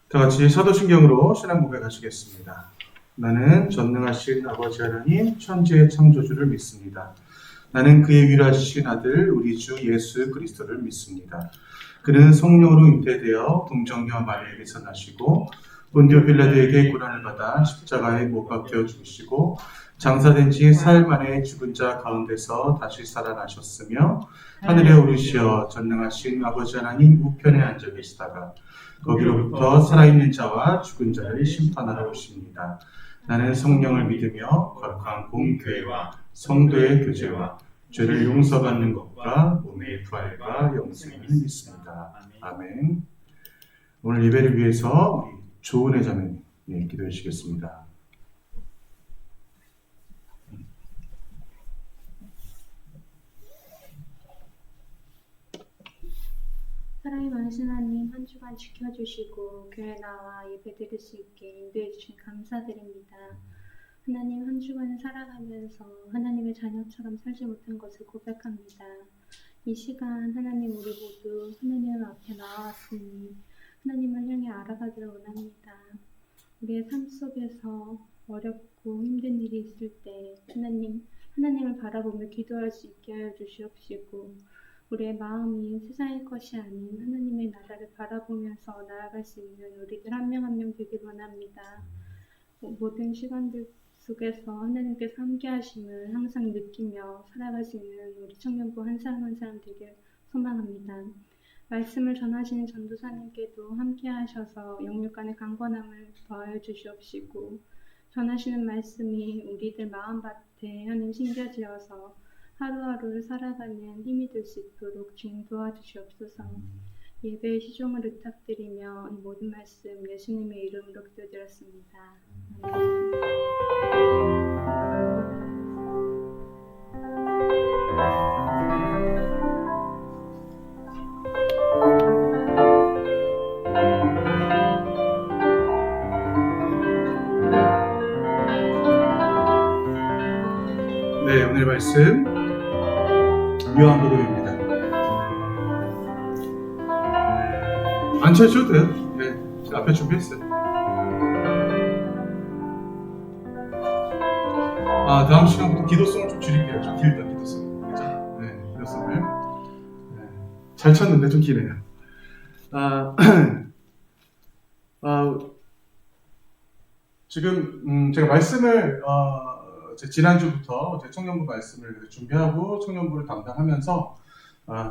다 같이 사도신경으로 신앙 고백하시겠습니다. 나는 전능하신 아버지 하나님 천지의 창조주를 믿습니다. 나는 그의 유일하신 아들 우리 주 예수 그리스도를 믿습니다. 그는 성령으로 잉태되어 동정녀 마리아에게서 나시고 본디오 빌라도에게 고난을 받아 십자가에 못 박혀 죽으시고 장사된 지 사흘 만에 죽은 자 가운데서 다시 살아나셨으며 하늘에 오르시어 전능하신 아버지 하나님 우편에 앉아 계시다가 거기로부터 살아있는 자와 죽은 자를 심판하러 오십니다. 나는 성령을 믿으며 거룩한 공교회와 성도의 교제와 죄를 용서받는 것과 몸의 부활과 영생을 믿습니다. 아멘. 오늘 예배를 위해서 우리 조은혜 자매님 기도해 주시겠습니다. 사랑이 많으신 하나님, 한 주간 지켜주시고 교회 나와 예배 드릴 수 있게 인도해 주신 감사드립니다. 하나님, 한 주간을 살아가면서 하나님의 자녀처럼 살지 못한 것을 고백합니다. 이 시간 하나님 우리 모두 하나님 앞에 나왔으니 하나님을 향해 알아가기를 원합니다. 우리의 삶 속에서 어렵고 힘든 일이 있을 때 하나님을 바라보며 기도할 수 있게 하여 주시옵시고 우리의 마음이 세상의 것이 아닌 하나님의 나라를 바라보면서 나아갈 수 있는 우리들 한 명 한 명 되길 원합니다. 모든 시간들 속에서 하나님께서 함께 하심을 항상 느끼며 살아갈 수 있는 우리 청년부 한 사람 한 사람 되길 소망합니다. 말씀을 전하시는 전도사님께도 함께 하셔서 영육 간의 강건함을 더하여 주시옵시고 전하시는 말씀이 우리들 마음밭에 하나님 심겨지어서 하루하루를 살아가는 힘이 될 수 있도록 주님 도와주시옵소서. 예배의 시종을 부탁드리며 이 모든 말씀 예수님의 이름으로 기도드렸습니다. 네, 오늘 말씀 요한복음입니다. 앉혀주셔도 돼요. 네, 제가 앞에 준비했어요. 다음 시간부터 기도성을 좀 줄일게요. 좀 길다, 기도성. 그죠? 네, 기도성을. 네, 잘 쳤는데 좀 기네요. 지금 제가 말씀을 지난주부터 제 청년부 말씀을 준비하고 청년부를 담당하면서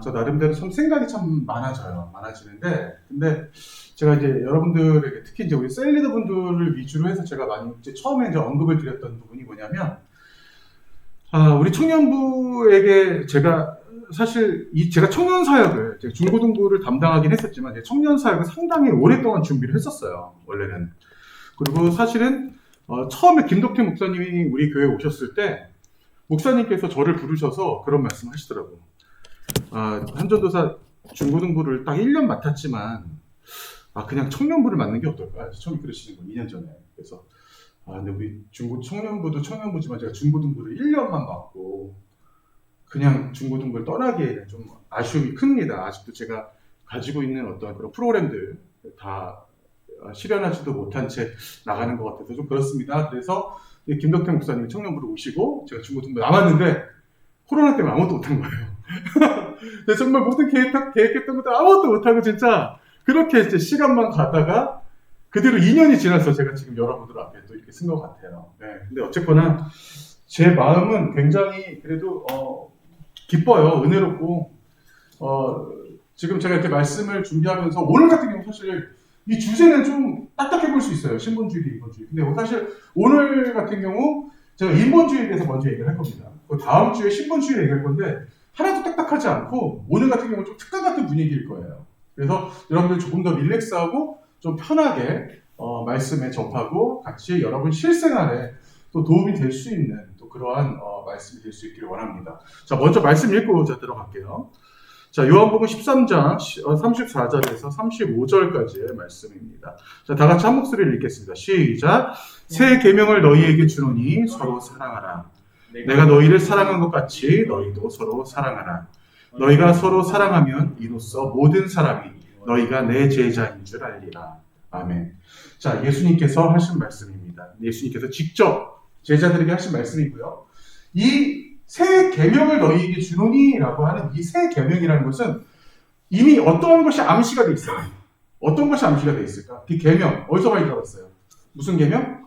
저 나름대로 참 생각이 참 많아지는데 근데 제가 이제 여러분들에게 특히 이제 우리 셀리더 분들을 위주로 해서 제가 많이 이제 처음에 이제 언급을 드렸던 부분이 뭐냐면 우리 청년부에게 제가 사실 제가 청년 사역을 제가 중고등부를 담당하긴 했었지만 청년 사역을 상당히 오랫동안 준비를 했었어요. 원래는. 그리고 사실은 처음에 김덕태 목사님이 우리 교회에 오셨을 때 목사님께서 저를 부르셔서 그런 말씀 하시더라고요. 한전도사 중고등부를 딱 1년 맡았지만 그냥 청년부를 맡는 게 어떨까? 처음에 그러시는 거예요. 2년 전에. 그래서 근데 우리 청년부도 청년부지만 제가 중고등부를 1년만 맡고 그냥 중고등부를 떠나기에는 좀 아쉬움이 큽니다. 아직도 제가 가지고 있는 어떤 그런 프로그램들 다 실현하지도 못한 채 나가는 것 같아서 좀 그렇습니다. 그래서 김덕태 목사님이 청년부로 오시고 제가 중고등부 남았는데 코로나 때문에 아무것도 못한 거예요. 정말 모든 계획했던 것도 아무것도 못하고 진짜 그렇게 이제 시간만 가다가 그대로 2년이 지나서 제가 지금 여러분들 앞에 또 이렇게 쓴 것 같아요. 네, 근데 어쨌거나 제 마음은 굉장히 그래도 기뻐요. 은혜롭고 지금 제가 이렇게 말씀을 준비하면서 오늘 같은 경우 사실 이 주제는 좀 딱딱해 볼 수 있어요. 신본주의, 인본주의. 근데 사실 오늘 같은 경우 제가 인본주의에 대해서 먼저 얘기를 할 겁니다. 다음 주에 신본주의 얘기할 건데 하나도 딱딱하지 않고 오늘 같은 경우는 좀 특강 같은 분위기일 거예요. 그래서 여러분들 조금 더 릴렉스하고 좀 편하게 말씀에 접하고 같이 여러분 실생활에 또 도움이 될 수 있는 또 그러한 말씀이 될 수 있기를 원합니다. 자, 먼저 말씀 읽고 들어갈게요. 자, 요한복음 13장 34절에서 35절까지의 말씀입니다. 자, 다 같이 한 목소리를 읽겠습니다. 시작. 새 계명을 너희에게 주노니 서로 사랑하라. 내가 너희를 사랑한 것 같이 너희도 서로 사랑하라. 너희가 서로 사랑하면 이로써 모든 사람이 너희가 내 제자인 줄 알리라. 아멘. 자, 예수님께서 하신 말씀입니다. 예수님께서 직접 제자들에게 하신 말씀이고요. 이 새 계명을 너희에게 주노니라고 하는 이 새 계명이라는 것은 이미 어떠한 것이 암시가 돼 있어요. 어떤 것이 암시가 돼 있을까? 그 계명 어디서 많이 들어봤어요? 무슨 계명?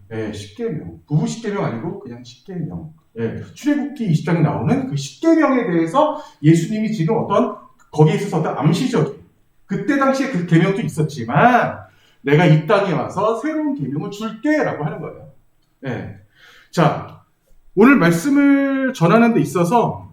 네, 십계명. 부부 십계명 아니고 그냥 십계명. 네, 출애굽기 20장에 나오는 그 십계명에 대해서 예수님이 지금 어떤 거기에 있어서 어떤 암시적인 그때 당시에 그 계명도 있었지만 내가 이 땅에 와서 새로운 계명을 줄게라고 하는 거예요. 네. 자, 오늘 말씀을 전하는 데 있어서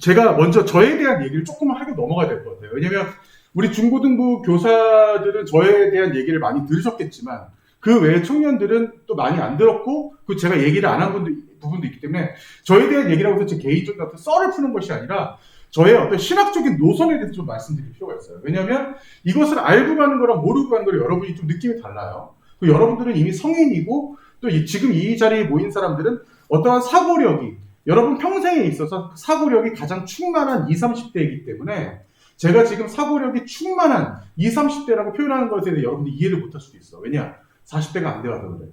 제가 먼저 저에 대한 얘기를 조금만 하고 넘어가야 될 것 같아요. 왜냐면 우리 중고등부 교사들은 저에 대한 얘기를 많이 들으셨겠지만 그 외에 청년들은 또 많이 안 들었고 그 제가 얘기를 안 한 부분도 있기 때문에 저에 대한 얘기라고 해서 제 개인적인 어떤 썰을 푸는 것이 아니라 저의 어떤 신학적인 노선에 대해서 좀 말씀드릴 필요가 있어요. 왜냐하면 이것을 알고 가는 거랑 모르고 가는 거랑 여러분이 좀 느낌이 달라요. 여러분들은 이미 성인이고 또 지금 이 자리에 모인 사람들은 어떠한 사고력이 여러분 평생에 있어서 사고력이 가장 충만한 20, 30대이기 때문에 제가 지금 사고력이 충만한 20, 30대라고 표현하는 것에 대해 여러분들이 이해를 못할 수도 있어. 왜냐? 40대가 안 돼가서 그래.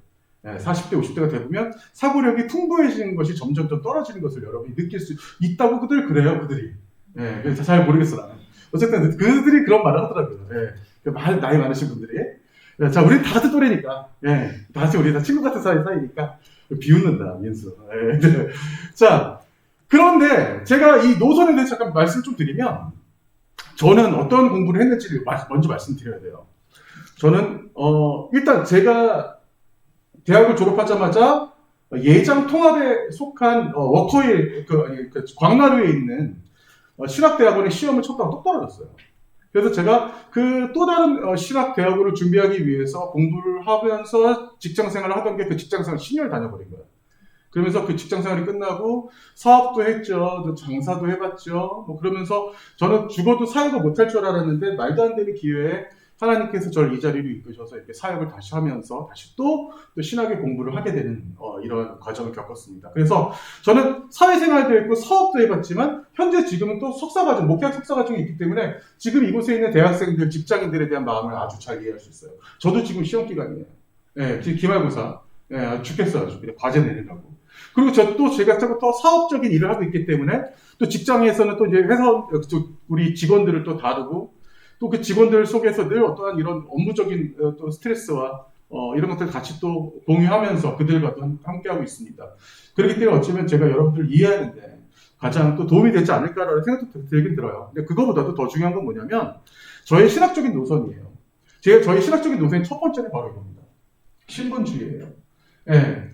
40대, 50대가 되면 사고력이 풍부해지는 것이 점점 떨어지는 것을 여러분이 느낄 수 있다고 그래요, 그들이. 그래서 잘 모르겠어, 나는. 어쨌든 그들이 그런 말을 하더라고요. 나이 많으신 분들이. 자, 우리 다 같은 또래니까. 다 같이 우리 다 친구 같은 사이니까. 비웃는다, 민수. 자, 그런데 제가 이 노선에 대해서 잠깐 말씀 좀 드리면 저는 어떤 공부를 했는지를 먼저 말씀드려야 돼요. 저는 일단 제가 대학을 졸업하자마자 예장 통합에 속한 워커힐 광나루에 있는 신학대학원의 시험을 쳤다가 똑 떨어졌어요. 그래서 제가 그 또 다른 신학대학원을 준비하기 위해서 공부를 하면서 직장생활을 하던 게 그 직장생활 10년을 다녀버린 거예요. 그러면서 그 직장생활이 끝나고 사업도 했죠. 또 장사도 해봤죠. 뭐 그러면서 저는 죽어도 사역을 못할 줄 알았는데 말도 안 되는 기회에 하나님께서 저를 이 자리로 이끄셔서 이렇게 사역을 다시 하면서 다시 또 신학의 공부를 하게 되는 이런 과정을 겪었습니다. 그래서 저는 사회생활도 했고 사업도 해봤지만 현재 지금은 또 석사과정, 목회학 석사과정이 있기 때문에 지금 이곳에 있는 대학생들, 직장인들에 대한 마음을 아주 잘 이해할 수 있어요. 저도 지금 시험 기간이에요. 지금 기말고사. 죽겠어요. 과제 내느라고. 그리고 제가 또 사업적인 일을 하고 있기 때문에 또 직장에서는 또 이제 회사, 우리 직원들을 또 다루고 또 그 직원들 속에서 늘 어떠한 이런 업무적인 또 스트레스와 이런 것들 같이 또 공유하면서 그들과 또 함께하고 있습니다. 그렇기 때문에 어쩌면 제가 여러분들을 이해하는데 가장 또 도움이 되지 않을까라는 생각도 들긴 들어요. 근데 그거보다도 더 중요한 건 뭐냐면 저의 신학적인 노선이에요. 저희 신학적인 노선의 첫 번째는 바로 이겁니다. 신분주의예요.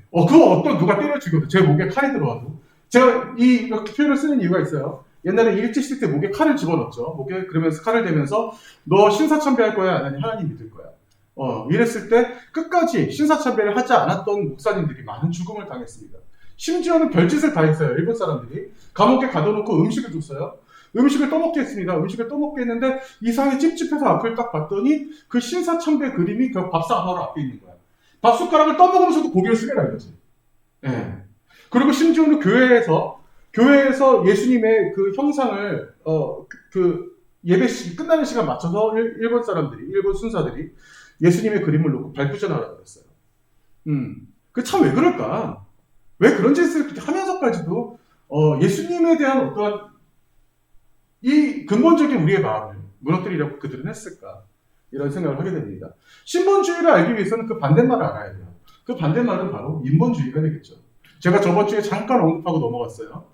그거 누가 때려 죽여도 제 목에 칼이 들어와도 제가 이렇게 표현을 쓰는 이유가 있어요. 옛날에 일찍 때 목에 칼을 집어넣었죠. 목에 그러면서 칼을 대면서 너 신사참배할 거야? 아니 하나님 믿을 거야. 이랬을 때 끝까지 신사참배를 하지 않았던 목사님들이 많은 죽음을 당했습니다. 심지어는 별짓을 다 했어요. 일본 사람들이. 감옥에 가둬놓고 음식을 줬어요. 음식을 떠먹게 했습니다. 음식을 떠먹게 했는데 이상하게 찝찝해서 앞을 딱 봤더니 그 신사참배 그림이 그 밥상 바로 앞에 있는 거야. 밥숟가락을 떠먹으면서도 고개를 숙여라 이거지. 그리고 심지어는 교회에서 예수님의 그 형상을 그 예배 끝나는 시간 맞춰서 일본 순사들이 예수님의 그림을 놓고 밟으셔 나가라 그랬어요. 그 참 왜 그럴까? 왜 그런 짓을 하면서까지도 예수님에 대한 어떠한 이 근본적인 우리의 마음을 무너뜨리려고 그들은 했을까? 이런 생각을 하게 됩니다. 신본주의를 알기 위해서는 그 반대말을 알아야 돼요. 그 반대말은 바로 인본주의가 되겠죠. 제가 저번 주에 잠깐 언급하고 넘어갔어요.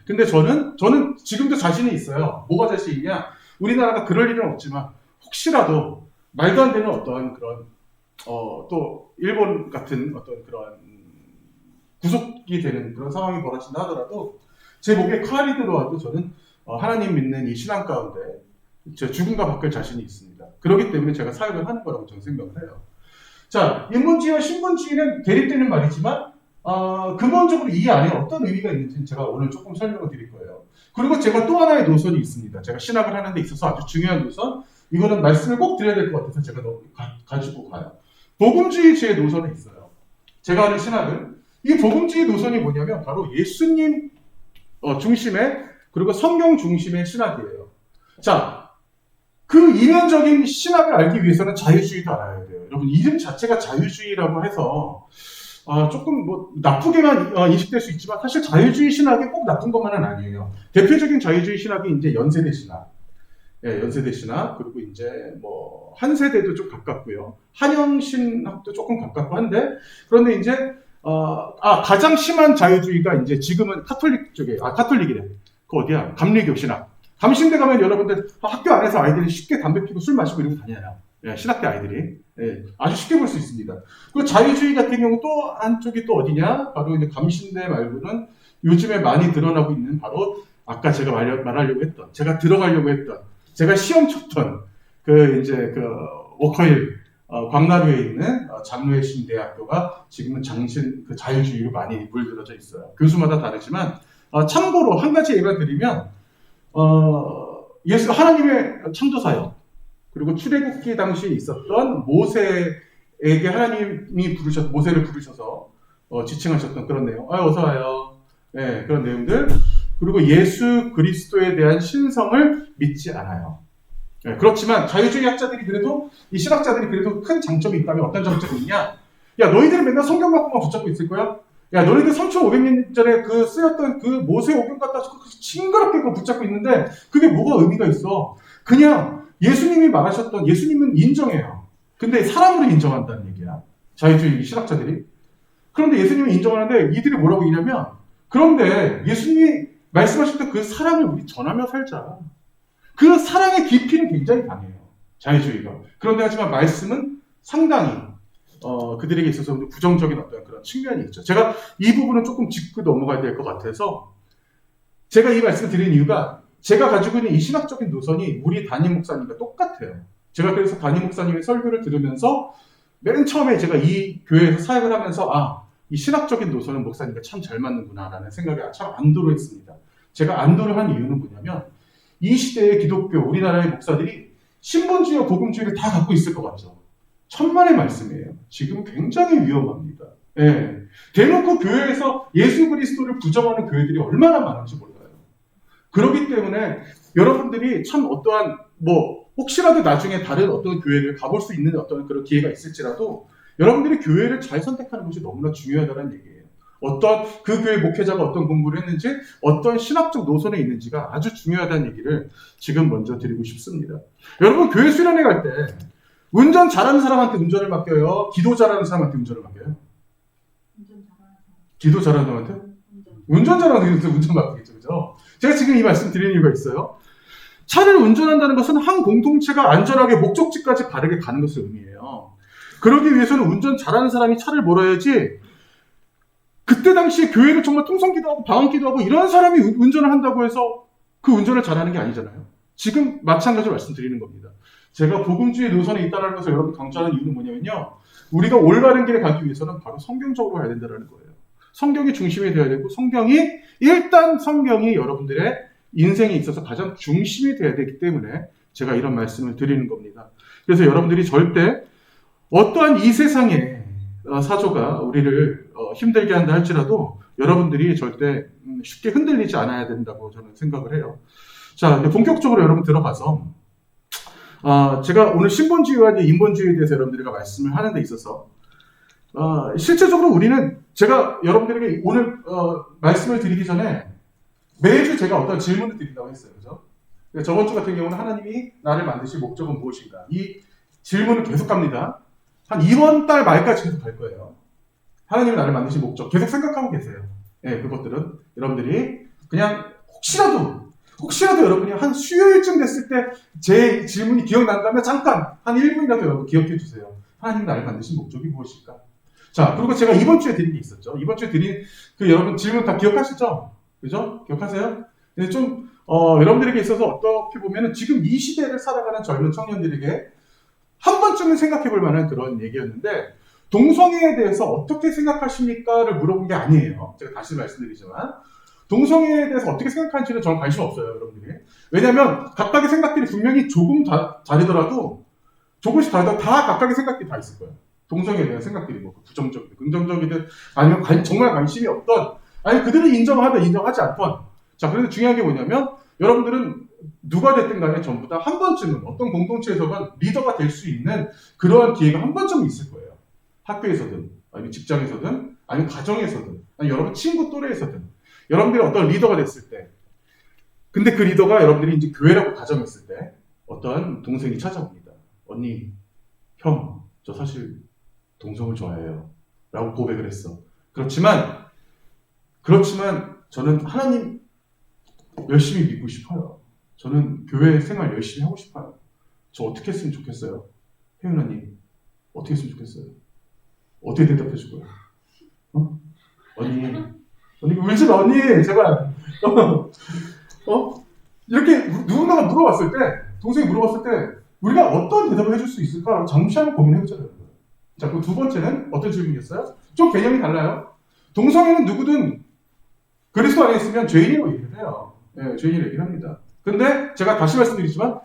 근데 저는 지금도 자신이 있어요. 뭐가 자신이 있냐? 우리나라가 그럴 일은 없지만 혹시라도 말도 안 되는 어떠한 그런 또 일본 같은 어떤 그런 구속이 되는 그런 상황이 벌어진다 하더라도 제 목에 칼이 들어와도 저는 하나님 믿는 이 신앙 가운데 제 죽음과 바꿀 자신이 있습니다. 그렇기 때문에 제가 사역을 하는 거라고 저는 생각을 해요. 자, 인본주의와 신본주의는 대립되는 말이지만 근본적으로 이 안에 어떤 의미가 있는지는 제가 오늘 조금 설명을 드릴 거예요. 그리고 제가 또 하나의 노선이 있습니다. 제가 신학을 하는 데 있어서 아주 중요한 노선, 이거는 말씀을 꼭 드려야 될 것 같아서 제가 가지고 가요. 복음주의의 노선이 있어요. 제가 하는 신학은 이 복음주의 노선이 뭐냐면 바로 예수님 중심의 그리고 성경 중심의 신학이에요. 자, 그 이면적인 신학을 알기 위해서는 자유주의도 알아야 돼요. 여러분, 이름 자체가 자유주의라고 해서 조금 뭐 나쁘게만 인식될 수 있지만 사실 자유주의 신학이 꼭 나쁜 것만은 아니에요. 대표적인 자유주의 신학이 이제 연세대 신학, 연세대 신학, 그리고 이제 뭐 한세대도 좀 가깝고요. 한영 신학도 조금 가깝고 한데, 그런데 이제 가장 심한 자유주의가 이제 지금은 카톨릭 쪽에, 카톨릭이래. 그 어디야? 감리교 신학. 감신대 가면 여러분들 학교 안에서 아이들이 쉽게 담배 피고 술 마시고 이러고 다녀요. 신학대 아이들이. 아주 쉽게 볼 수 있습니다. 그리고 자유주의 같은 경우 또 한쪽이 또 어디냐? 바로 이제 감신대 말고는 요즘에 많이 드러나고 있는 바로 아까 제가 말하려고 했던, 제가 들어가려고 했던, 제가 시험 쳤던 그 워커힐 광나루에 있는 장로의 대학교가 지금은 그 자유주의로 많이 물들어져 있어요. 교수마다 다르지만 참고로 한 가지 예를 드리면 예수 하나님의 창조사역 그리고 출애굽기 당시에 있었던 모세에게 하나님이 모세를 부르셔서 지칭하셨던 그런 내용. 어서 와요. 그런 내용들. 그리고 예수 그리스도에 대한 신성을 믿지 않아요. 그렇지만 자유주의 학자들이 그래도 이 신학자들이 그래도 큰 장점이 있다면 어떤 장점이 있냐? 야, 너희들은 맨날 성경 갖고만 붙잡고 있을 거야? 야, 너희들 3,500년 전에 쓰였던 그 모세 오경 갖다 징그럽게 그거 붙잡고 있는데 그게 뭐가 의미가 있어? 그냥 예수님이 말하셨던, 예수님은 인정해요. 근데 사람으로 인정한다는 얘기야. 자유주의 신학자들이. 그런데 예수님이 인정하는데 이들이 뭐라고 얘기냐면, 그런데 예수님이 말씀하셨던 그 사랑을 우리 전하며 살자. 그 사랑의 깊이는 굉장히 강해요. 자유주의가. 그런데 하지만 말씀은 상당히 그들에게 있어서 부정적인 어떤 그런 측면이 있죠. 제가 이 부분은 조금 짚고 넘어가야 될 것 같아서 제가 이 말씀을 드린 이유가 제가 가지고 있는 이 신학적인 노선이 우리 담임 목사님과 똑같아요. 제가 그래서 담임 목사님의 설교를 들으면서 맨 처음에 제가 이 교회에서 사역을 하면서 이 신학적인 노선은 목사님과 참 잘 맞는구나라는 생각에 참 안도를 했습니다. 제가 안도를 한 이유는 뭐냐면 이 시대의 기독교, 우리나라의 목사들이 신본주의와 복음주의를 다 갖고 있을 것 같죠. 천만의 말씀이에요. 지금 굉장히 위험합니다. 대놓고 교회에서 예수 그리스도를 부정하는 교회들이 얼마나 많은지 몰라요. 그렇기 때문에 여러분들이 참 어떠한 혹시라도 나중에 다른 어떤 교회를 가볼 수 있는 어떤 그런 기회가 있을지라도 여러분들이 교회를 잘 선택하는 것이 너무나 중요하다는 얘기예요. 어떤 그 교회 목회자가 어떤 공부를 했는지, 어떤 신학적 노선에 있는지가 아주 중요하다는 얘기를 지금 먼저 드리고 싶습니다. 여러분, 교회 수련회 갈 때 운전 잘하는 사람한테 운전을 맡겨요? 기도 잘하는 사람한테 운전을 맡겨요? 기도 잘하는 사람한테? 운전 잘하는 사람한테 운전 맡기겠죠, 그죠? 제가 지금 이 말씀 드리는 이유가 있어요. 차를 운전한다는 것은 한 공동체가 안전하게 목적지까지 바르게 가는 것을 의미해요. 그러기 위해서는 운전 잘하는 사람이 차를 몰아야지, 그때 당시에 교회를 정말 통성기도하고 방언기도하고 이런 사람이 운전을 한다고 해서 그 운전을 잘하는 게 아니잖아요. 지금 마찬가지로 말씀드리는 겁니다. 제가 복음주의 노선에 있다는 것을 여러분 강조하는 이유는 뭐냐면요. 우리가 올바른 길에 가기 위해서는 바로 성경적으로 가야 된다는 거예요. 성경이 중심이 되어야 되고 일단 성경이 여러분들의 인생에 있어서 가장 중심이 되어야 되기 때문에 제가 이런 말씀을 드리는 겁니다. 그래서 여러분들이 절대 어떠한 이 세상의 사조가 우리를 힘들게 한다 할지라도 여러분들이 절대 쉽게 흔들리지 않아야 된다고 저는 생각을 해요. 자, 본격적으로 여러분 들어가서 제가 오늘 신본주의와 인본주의에 대해서 여러분들과 말씀을 하는 데 있어서 실제적으로 우리는 제가 여러분들에게 오늘 말씀을 드리기 전에 매주 제가 어떤 질문을 드린다고 했어요. 그죠? 저번 주 같은 경우는 하나님이 나를 만드신 목적은 무엇인가? 이 질문을 계속 갑니다. 한 이번 달 말까지 계속 갈 거예요. 하나님이 나를 만드신 목적 계속 생각하고 계세요. 그것들은 여러분들이 그냥 혹시라도 여러분이 한 수요일쯤 됐을 때 제 질문이 기억난다면 잠깐 한 1분이라도 여러분 기억해 주세요. 하나님이 나를 만드신 목적이 무엇일까? 자, 그리고 제가 이번 주에 드린 게 있었죠. 이번 주에 드린 여러분 질문 다 기억하시죠? 그죠? 기억하세요? 근데 좀 여러분들에게 있어서 어떻게 보면은 지금 이 시대를 살아가는 젊은 청년들에게 한 번쯤은 생각해 볼 만한 그런 얘기였는데, 동성애에 대해서 어떻게 생각하십니까?를 물어본 게 아니에요. 제가 다시 말씀드리지만 동성애에 대해서 어떻게 생각하는지는 저는 관심 없어요, 여러분들이. 왜냐하면 각각의 생각들이 분명히 조금씩 다르더라도 다 각각의 생각들이 다 있을 거예요. 동성애에 대한 생각들이 부정적이든 긍정적이든 아니면 정말 관심이 없던, 아니 그들을 인정하든 인정하지 않던. 자, 그런데 중요한 게 뭐냐면 여러분들은 누가 됐든 간에 전부 다 한 번쯤은 어떤 공동체에서건 리더가 될 수 있는 그러한 기회가 한 번쯤은 있을 거예요. 학교에서든, 아니면 직장에서든, 아니면 가정에서든, 아니면 여러분 친구 또래에서든, 여러분들이 어떤 리더가 됐을 때, 근데 그 리더가 여러분들이 이제 교회라고 가정했을 때, 어떠한 동생이 찾아옵니다. 언니, 형, 저 사실 동성을 좋아해요. 라고 고백을 했어. 그렇지만 저는 하나님 열심히 믿고 싶어요. 저는 교회 생활 열심히 하고 싶어요. 저 어떻게 했으면 좋겠어요? 혜윤아님, 어떻게 했으면 좋겠어요? 어떻게 대답해 줄 거예요? 어? 언니 울지 마, 언니, 제발. 이렇게 누군가가 물어봤을 때, 동생이 물어봤을 때, 우리가 어떤 대답을 해줄 수 있을까? 잠시 한번 고민해보자는 거예요. 자, 그 두 번째는 어떤 질문이었어요? 좀 개념이 달라요. 동성애는 누구든 그리스도 안에 있으면 죄인이라고 얘기를 해요. 예, 죄인이라고 얘기를 합니다. 근데 제가 다시 말씀드리지만,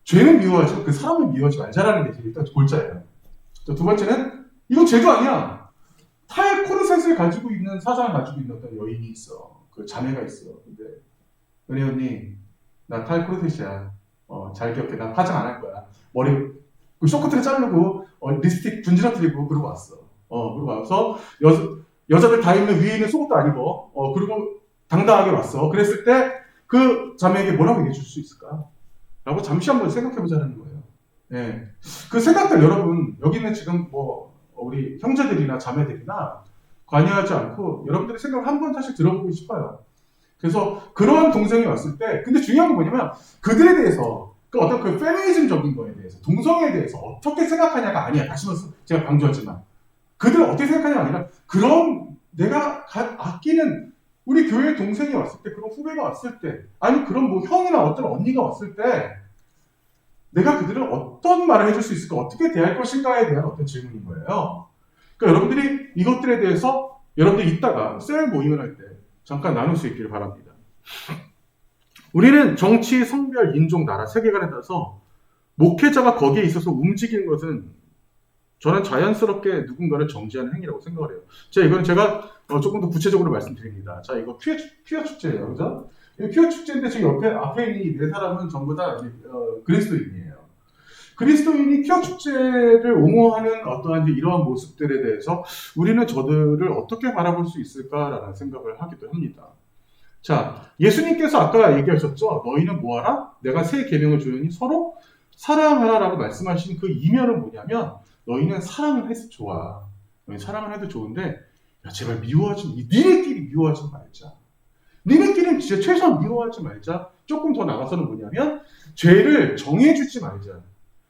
죄는 미워하지, 그 사람을 미워하지 말자라는 게 일단 골자예요. 자, 두 번째는, 이건 죄도 아니야. 탈 코르셋을 가지고 있는, 사상을 가지고 있는 어떤 여인이 있어. 그 자매가 있어. 근데, 은혜 언니, 나 탈 코르셋이야. 잘 기억해. 나 화장 안 할 거야. 머리, 그 쇼커트를 자르고, 립스틱 분지러뜨리고, 그러고 왔어. 그러고 와서, 여자들 다 입는 위에 있는 속옷도 안 입어. 그리고 당당하게 왔어. 그랬을 때, 그 자매에게 뭐라고 얘기해 줄 수 있을까? 라고 잠시 한번 생각해 보자는 거예요. 예. 그 생각들 여러분, 여기는 지금 우리 형제들이나 자매들이나 관여하지 않고 여러분들의 생각을 한번 사실 들어보고 싶어요. 그래서 그런 동생이 왔을 때, 근데 중요한 건 뭐냐면 그들에 대해서 그 어떤 그 페미니즘적인 거에 대해서, 동성애에 대해서 어떻게 생각하냐가 아니야. 다시 말해서 제가 강조하지만 그들은 어떻게 생각하냐가 아니라, 그런 내가 아끼는 우리 교회 동생이 왔을 때, 그런 후배가 왔을 때, 아니 그런 뭐 형이나 어떤 언니가 왔을 때 내가 그들을 어떤 말을 해줄 수 있을까, 어떻게 대할 것인가에 대한 어떤 질문인 거예요. 그러니까 여러분들이 이것들에 대해서 여러분들이 이따가 셀 모임을 할 때 잠깐 나눌 수 있기를 바랍니다. 우리는 정치, 성별, 인종, 나라, 세계관에 따라서 목회자가 거기에 있어서 움직이는 것은 저는 자연스럽게 누군가를 정지하는 행위라고 생각을 해요. 이거는 제가 조금 더 구체적으로 말씀드립니다. 자, 이거 퀴어 축제예요. 그죠? 퀴어 축제인데 지금 앞에 있는 이 네 사람은 전부 다 그리스도인이에요. 그리스도인이 퀴어 축제를 옹호하는 어떠한 이러한 모습들에 대해서 우리는 저들을 어떻게 바라볼 수 있을까라는 생각을 하기도 합니다. 자, 예수님께서 아까 얘기하셨죠? 너희는 뭐하라? 내가 새 계명을 주노니 서로 사랑하라라고 말씀하신 그 이면은 뭐냐면, 너희는 사랑을 해서 좋아. 너희 사랑을 해도 좋은데, 야, 제발 니네끼리 미워하지 말자. 니네끼리는 진짜 최소한 미워하지 말자. 조금 더 나가서는 뭐냐면, 죄를 정해주지 말자.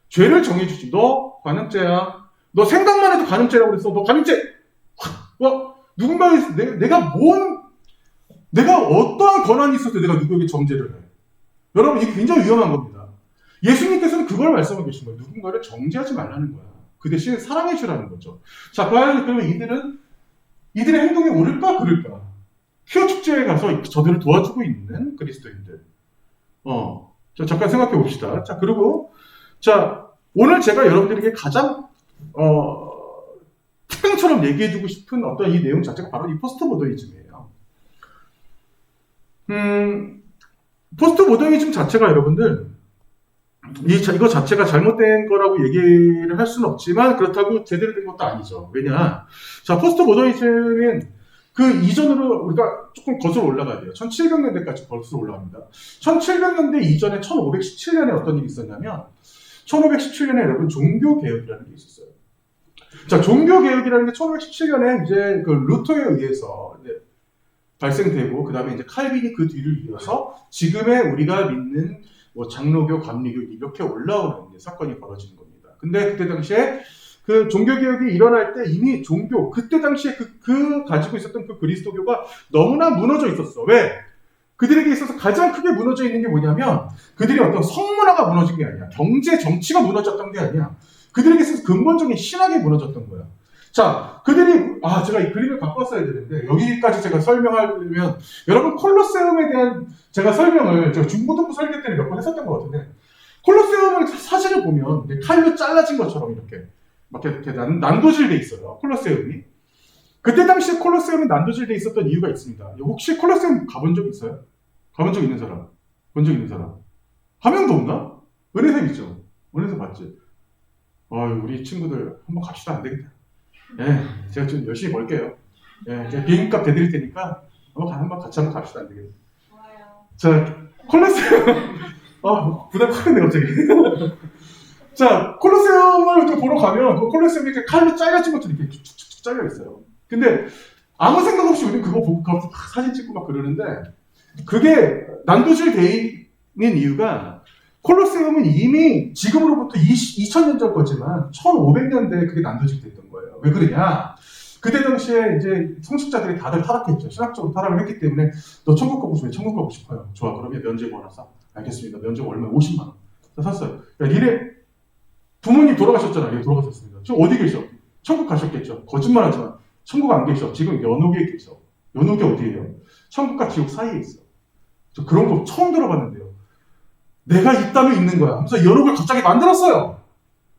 죄를 정해주지. 너 간음죄야. 너 생각만 해도 간음죄라고 그랬어. 너 간음죄. 누군가에 내가 어떠한 권한이 있어도 내가 누구에게 정죄를 해. 여러분, 이게 굉장히 위험한 겁니다. 예수님께서는 그걸 말씀하고 계신 거예요. 누군가를 정죄하지 말라는 거야. 그 대신 사랑해 주라는 거죠. 자, 과연 그러면 이들의 행동이 옳을까 그를까? 퀴어 축제에 가서 저들을 도와주고 있는 그리스도인들. 자, 잠깐 생각해 봅시다. 자, 그리고 오늘 제가 여러분들에게 가장 특징처럼 얘기해주고 싶은 어떤 이 내용 자체가 바로 이 포스트 모더니즘이에요. 포스트 모더니즘 자체가 여러분들, 이거 자체가 잘못된 거라고 얘기를 할 수는 없지만 그렇다고 제대로 된 것도 아니죠. 왜냐? 자, 포스트 모더니즘은 그 이전으로 우리가 조금 거슬러 올라가야 돼요. 1700년대까지 거슬러 올라갑니다. 1700년대 이전에 1517년에 어떤 일이 있었냐면, 1517년에 여러분 종교개혁이라는 게 있었어요. 자, 종교개혁이라는 게 1517년에 이제 그 루터에 의해서 이제 발생되고, 그 다음에 이제 칼빈이 그 뒤를 이어서 지금의 우리가 믿는 장로교, 감리교 이렇게 올라오는 이제 사건이 벌어지는 겁니다. 근데 그때 당시에 그 종교개혁이 일어날 때 이미 그때 당시에 그 가지고 있었던 그 그리스도교가 너무나 무너져 있었어. 왜? 그들에게 있어서 가장 크게 무너져 있는 게 뭐냐면, 그들이 어떤 성문화가 무너진 게 아니야. 경제, 정치가 무너졌던 게 아니야. 그들에게 있어서 근본적인 신학이 무너졌던 거야. 자, 제가 이 그림을 갖고 왔어야 되는데, 여기까지 제가 설명하려면, 여러분, 콜로세움에 대한 제가 설명을, 제가 중고등부 설교 때는 몇 번 했었던 것 같은데, 콜로세움을 사진을 보면, 칼로 잘라진 것처럼 이렇게 난도질돼 있어요. 콜로세움이. 그때 당시에 콜로세움이 난도질돼 있었던 이유가 있습니다. 혹시 콜로세움 가본 적 있어요? 가본 적 있는 사람? 본 적 있는 사람? 한 명도 없나? 은혜쌤 있죠? 은혜쌤 봤지? 우리 친구들 한번 갑시다. 안 되겠다. 예, 제가 좀 열심히 벌게요. 예, 제가 비행값 대드릴 테니까 한번 같이 한번 갑시다. 안 되겠다. 좋아요. 자, 콜로세움. 부담 크네, 갑자기. 자, 콜로세움을 또 보러 가면, 그 콜로세움이 이렇게 칼로 잘라진 것처럼 이렇게 쭉쭉쭉 잘려 있어요. 근데, 아무 생각 없이 우리는 그거 보고 가서 사진 찍고 막 그러는데, 그게 난도질 대인인 이유가, 콜로세움은 이미 지금으로부터 2000년 전 거지만, 1500년대에 그게 난도질 됐던 거예요. 왜 그러냐? 그때 당시에 이제 성직자들이 다들 타락했죠. 신학적으로 타락을 했기 때문에, 너 천국 가고 싶어요? 천국 가고 싶어요. 좋아, 그러면 면제부 하나 사. 알겠습니다. 면제부 얼마? 50만 원. 샀어요. 야, 니네 부모님 돌아가셨잖아요. 예, 돌아가셨습니다. 지금 어디 계셔? 천국 가셨겠죠. 거짓말 하지 마. 천국 안 계셔. 지금 연옥에 계셔. 연옥이 어디예요? 천국과 지옥 사이에 있어. 저 그런 거 처음 들어봤는데요. 내가 있다면 있는 거야. 하면서 연옥을 갑자기 만들었어요.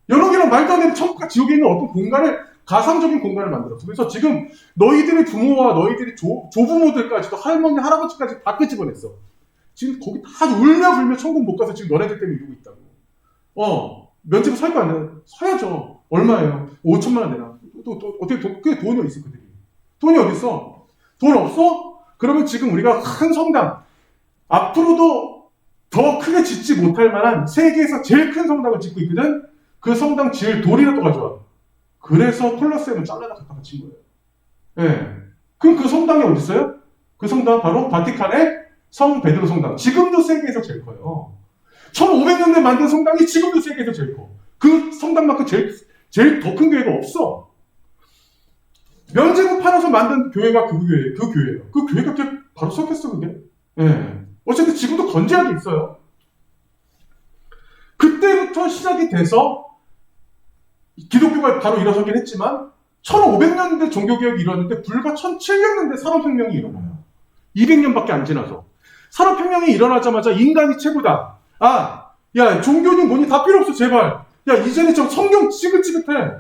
연옥이랑 말도 안 되는 천국과 지옥에 있는 어떤 공간을, 가상적인 공간을 만들었어. 그래서 지금 너희들의 부모와 너희들의 조부모들까지도, 할머니, 할아버지까지 다 끄집어냈어. 지금 거기 다 울며 불며 천국 못 가서 지금 너네들 때문에 이러고 있다고. 면제부 살 거 아니야? 사야죠. 얼마예요? 5천만 원 내놔. 어떻게 그게 돈이 어디 있어, 그들이? 돈이 어디 있어? 돈 없어? 그러면 지금 우리가 큰 성당, 앞으로도 더 크게 짓지 못할 만한 세계에서 제일 큰 성당을 짓고 있거든? 그 성당 지을 돌이라도 가져와. 그래서 콜로세움을 잘라다 갖다가 친 거예요. 예. 그럼 그 성당이 어디 있어요? 그 성당 바로 바티칸의 성 베드로 성당. 지금도 세계에서 제일 커요. 1500년대 만든 성당이 지금도 세계에서 제일 커. 그 성당만큼 제일 더 큰 교회가 없어. 면제부 팔아서 만든 교회가 그 교회예요. 그 교회가 그렇게 바로 썩혔어, 그게. 예. 어쨌든 지금도 건재하게 있어요. 그때부터 시작이 돼서 기독교가 바로 일어서긴 했지만 1500년대 종교개혁이 일어났는데 불과 1700년대 산업혁명이 일어나요. 200년밖에 안 지나서. 산업혁명이 일어나자마자 인간이 최고다. 야, 종교니 뭐니 다 필요 없어, 제발. 야, 이제는 좀 성경 지긋지긋해.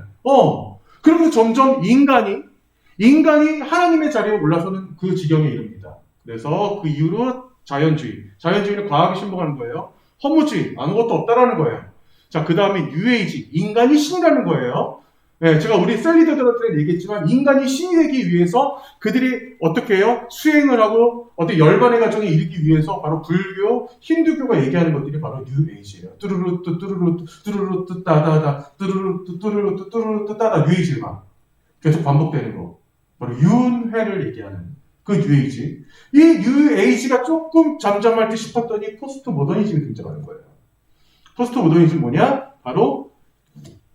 그러면서 점점 인간이 하나님의 자리에 올라서는 그 지경에 이릅니다. 그래서 그 이후로 자연주의는 과학에 신봉하는 거예요. 허무주의, 아무것도 없다라는 거예요. 자, 그 다음에 뉴에이지, 인간이 신이라는 거예요. 네, 제가 우리 셀리더들한테 얘기했지만 인간이 신이 되기 위해서 그들이 어떻게 해요? 수행을 하고 어떤 열반의 과정에 이르기 위해서 바로 불교, 힌두교가 얘기하는 것들이 바로 뉴에이지예요. 뚜루루뚜 뚜루루뚜 뚜루루뚜 따다다 뚜루루뚜 뚜루루뚜 뚜루루뚜 따다 뉴에이지만 계속 반복되는 거. 바로 윤회를 얘기하는 그 뉴에이지. 이 뉴에이지가 조금 잠잠할 듯 싶었더니 포스트 모더니즘이 등장하는 거예요. 포스트 모더니즘 뭐냐? 바로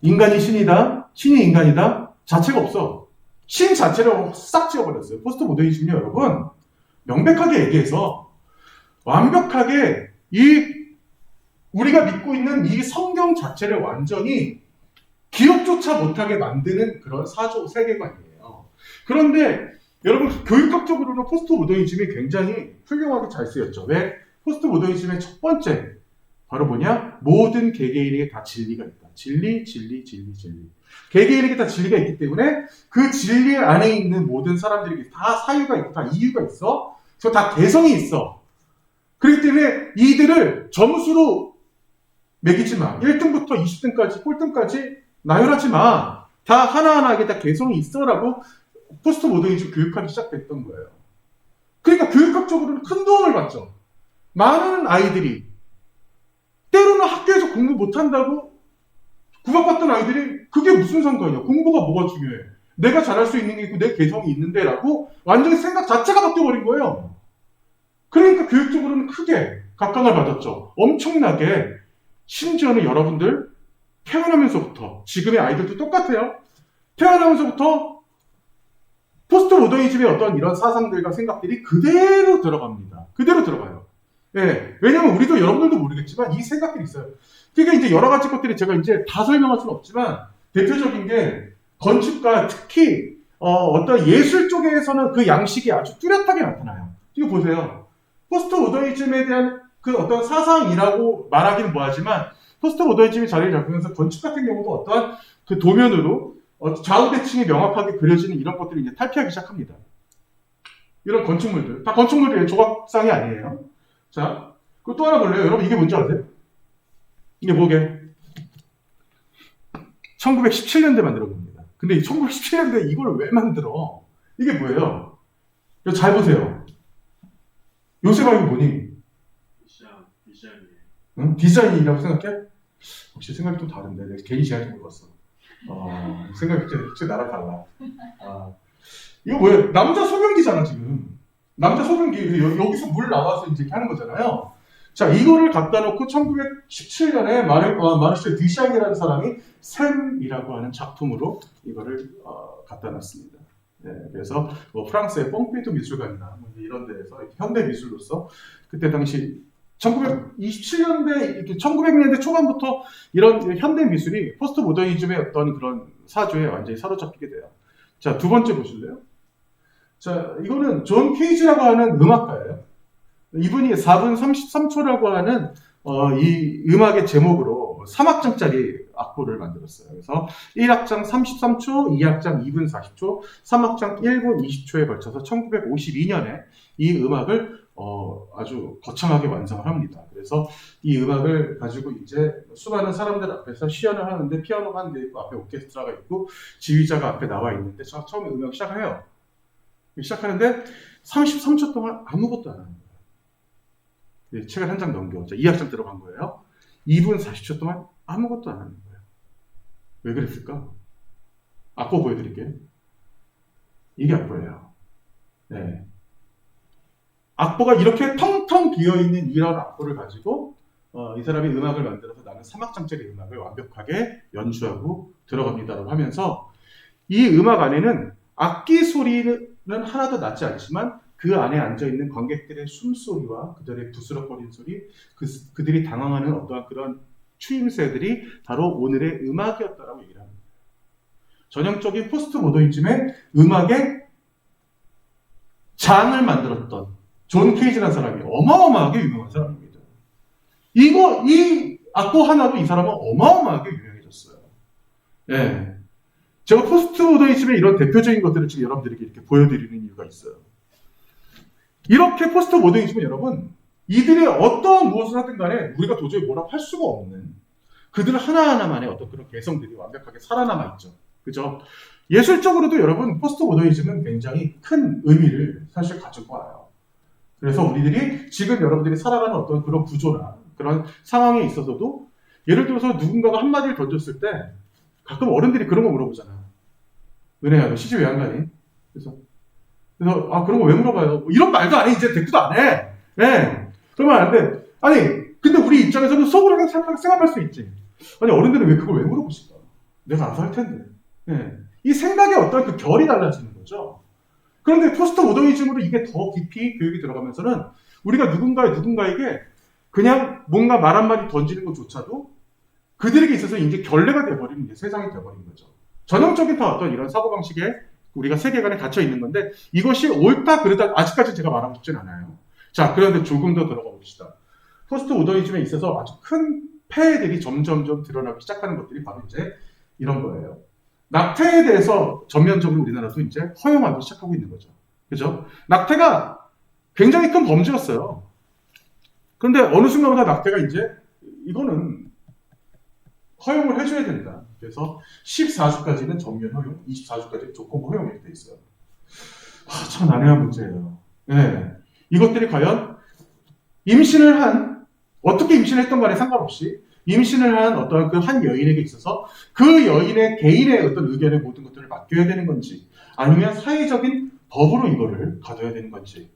인간이 신이다. 신이 인간이다? 자체가 없어. 신 자체를 싹 지워버렸어요. 포스트 모더니즘은요, 여러분, 명백하게 얘기해서 완벽하게 우리가 믿고 있는 이 성경 자체를 완전히 기억조차 못하게 만드는 그런 세계관이에요. 그런데 여러분, 교육학적으로는 포스트 모더니즘이 굉장히 훌륭하게 잘 쓰였죠. 왜? 포스트 모더니즘의 첫 번째, 바로 뭐냐? 모든 개개인에게 다 진리가 있다. 진리. 개개인에게 다 진리가 있기 때문에 그 진리 안에 있는 모든 사람들에게 다 사유가 있고 다 이유가 있어. 그래서 다 개성이 있어. 그렇기 때문에 이들을 점수로 매기지 마. 1등부터 20등까지, 꼴등까지 나열하지 마. 다 하나하나에게 다 개성이 있어라고 포스트 모더니즘 교육하기 시작됐던 거예요. 그러니까 교육학적으로는 큰 도움을 받죠. 많은 아이들이 때로는 학교에서 공부 못한다고 구박받던 아이들이 그게 무슨 상관이야. 공부가 뭐가 중요해. 내가 잘할 수 있는 게 있고 내 개성이 있는데 라고 완전히 생각 자체가 바뀌어버린 거예요. 그러니까 교육적으로는 크게 각광을 받았죠. 엄청나게. 심지어는 여러분들 태어나면서부터, 지금의 아이들도 똑같아요. 태어나면서부터 포스트 모더니즘의 어떤 이런 사상들과 생각들이 그대로 들어갑니다. 그대로 들어가요. 예, 왜냐면 우리도 여러분들도 모르겠지만 이 생각들이 있어요. 그러니까 이제 여러 가지 것들이 제가 이제 다 설명할 수는 없지만 대표적인 게 건축가, 특히 어떤 예술 쪽에서는 그 양식이 아주 뚜렷하게 나타나요. 이거 보세요. 포스트 모더니즘에 대한 그 어떤 사상이라고 말하기는 뭐하지만 포스트 모더니즘이 자리를 잡으면서 건축 같은 경우도 어떠한 그 도면으로 좌우 대칭이 명확하게 그려지는 이런 것들을 이제 탈피하기 시작합니다. 이런 건축물들. 다 건축물이에요. 조각상이 아니에요. 자, 그리고 또 하나 볼래요? 여러분 이게 뭔지 아세요? 이게 뭐게? 1917년대 만들어 봅니다. 근데 이 1917년대 이걸 왜 만들어? 이게 뭐예요? 이거 잘 보세요. 요새가 이거 뭐니? 응? 디자인이라고 생각해? 혹시 생각이 좀 다른데 내가 개인 시간이 좀 해봤어. 생각이 진짜 나랑 달라. 이거 뭐예요? 남자 소변기잖아 지금. 남자 소변기 여기서 물 나와서 이제 이렇게 하는 거잖아요. 자, 이거를 갖다 놓고 1917년에 마르쉐 드샹이라는 사람이 샘이라고 하는 작품으로 이거를 갖다 놨습니다. 네, 그래서 뭐 프랑스의 뽕피두 미술관이나 뭐 이런 데에서 현대 미술로서 그때 당시 1927년대, 1900년대 초반부터 이런 현대 미술이 포스트 모더니즘의 어떤 그런 사주에 완전히 사로잡히게 돼요. 자, 두 번째 보실래요? 자, 이거는 존 케이지라고 하는 음악가예요. 이분이 4분 33초라고 하는 이 음악의 제목으로 3악장짜리 악보를 만들었어요. 그래서 1악장 33초, 2악장 2분 40초, 3악장 1분 20초에 걸쳐서 1952년에 이 음악을 아주 거창하게 완성을 합니다. 그래서 이 음악을 가지고 이제 수많은 사람들 앞에서 시연을 하는데 피아노가 한 대 있고 앞에 오케스트라가 있고 지휘자가 앞에 나와 있는데 처음에 음악 시작해요. 시작하는데 33초 동안 아무것도 안 하는 거예요. 책을 한 장 넘겨. 자, 2악장 들어간 거예요. 2분 40초 동안 아무것도 안 하는 거예요. 왜 그랬을까? 악보 보여드릴게요. 이게 악보예요. 네. 악보가 이렇게 텅텅 비어있는 이런 악보를 가지고 이 사람이 음악을 만들어서 나는 3악장짜리 음악을 완벽하게 연주하고 들어갑니다라고 하면서 이 음악 안에는 악기 소리는 하나도 나지 않지만 그 안에 앉아있는 관객들의 숨소리와 그들의 부스럭거리는 소리, 그들이 당황하는 어떠한 그런 추임새들이 바로 오늘의 음악이었다라고 얘기를 합니다. 전형적인 포스트 모더니즘의 음악의 장을 만들었던 존 케이지라는 사람이 어마어마하게 유명한 사람입니다. 이 악보 하나로 이 사람은 어마어마하게 유명해졌어요. 예. 제가 포스트 모더니즘의 이런 대표적인 것들을 지금 여러분들에게 이렇게 보여드리는 이유가 있어요. 이렇게 포스트 모더니즘은 여러분, 이들의 어떤 무엇을 하든 간에 우리가 도저히 뭐라고 할 수가 없는 그들 하나하나만의 어떤 그런 개성들이 완벽하게 살아남아 있죠. 그죠? 예술적으로도 여러분, 포스트 모더니즘은 굉장히 큰 의미를 사실 가지고 와요. 그래서 우리들이 지금 여러분들이 살아가는 어떤 그런 구조나 그런 상황에 있어서도 예를 들어서 누군가가 한마디를 던졌을 때 가끔 어른들이 그런 거 물어보잖아. 은혜야, 너 시집 왜 안 가니? 그래서 그런 거 왜 물어봐요? 뭐 이런 말도 안 해. 이제 대꾸도 안 해. 네. 그러면 안 돼. 아니, 근데 우리 입장에서는 속으로 생각할 수 있지. 아니, 어른들은 왜 그걸 왜 물어보실까? 내가 알아서 할 텐데. 네. 이 생각의 어떤 그 결이 달라지는 거죠. 그런데 포스트 모더니즘으로 이게 더 깊이 교육이 들어가면서는 우리가 누군가에게 그냥 뭔가 말 한마디 던지는 것조차도 그들에게 있어서 이제 결례가 돼버리는 게 세상이 돼버린 거죠. 전형적인 다 어떤 이런 사고방식에 우리가 세계관에 갇혀 있는 건데 이것이 옳다 그르다 아직까지 제가 말하고 싶진 않아요. 자, 그런데 조금 더 들어가 봅시다. 포스트 모더니즘에 있어서 아주 큰 폐해들이 점점점 드러나기 시작하는 것들이 바로 이제 이런 거예요. 낙태에 대해서 전면적으로 우리나라도 이제 허용하기 시작하고 있는 거죠. 그죠? 낙태가 굉장히 큰 범죄였어요. 그런데 어느 순간부터 낙태가 이제 이거는 허용을 해줘야 된다. 그래서 14주까지는 전면 허용, 24주까지 조건 허용 이렇게 돼 있어요. 참 난해한 문제예요. 네. 이것들이 과연 임신을 한 어떻게 임신을 했던 간에 상관없이 임신을 한 어떠한 그 한 여인에게 있어서 그 여인의 개인의 어떤 의견에 모든 것들을 맡겨야 되는 건지 아니면 사회적인 법으로 이거를 가둬야 되는 건지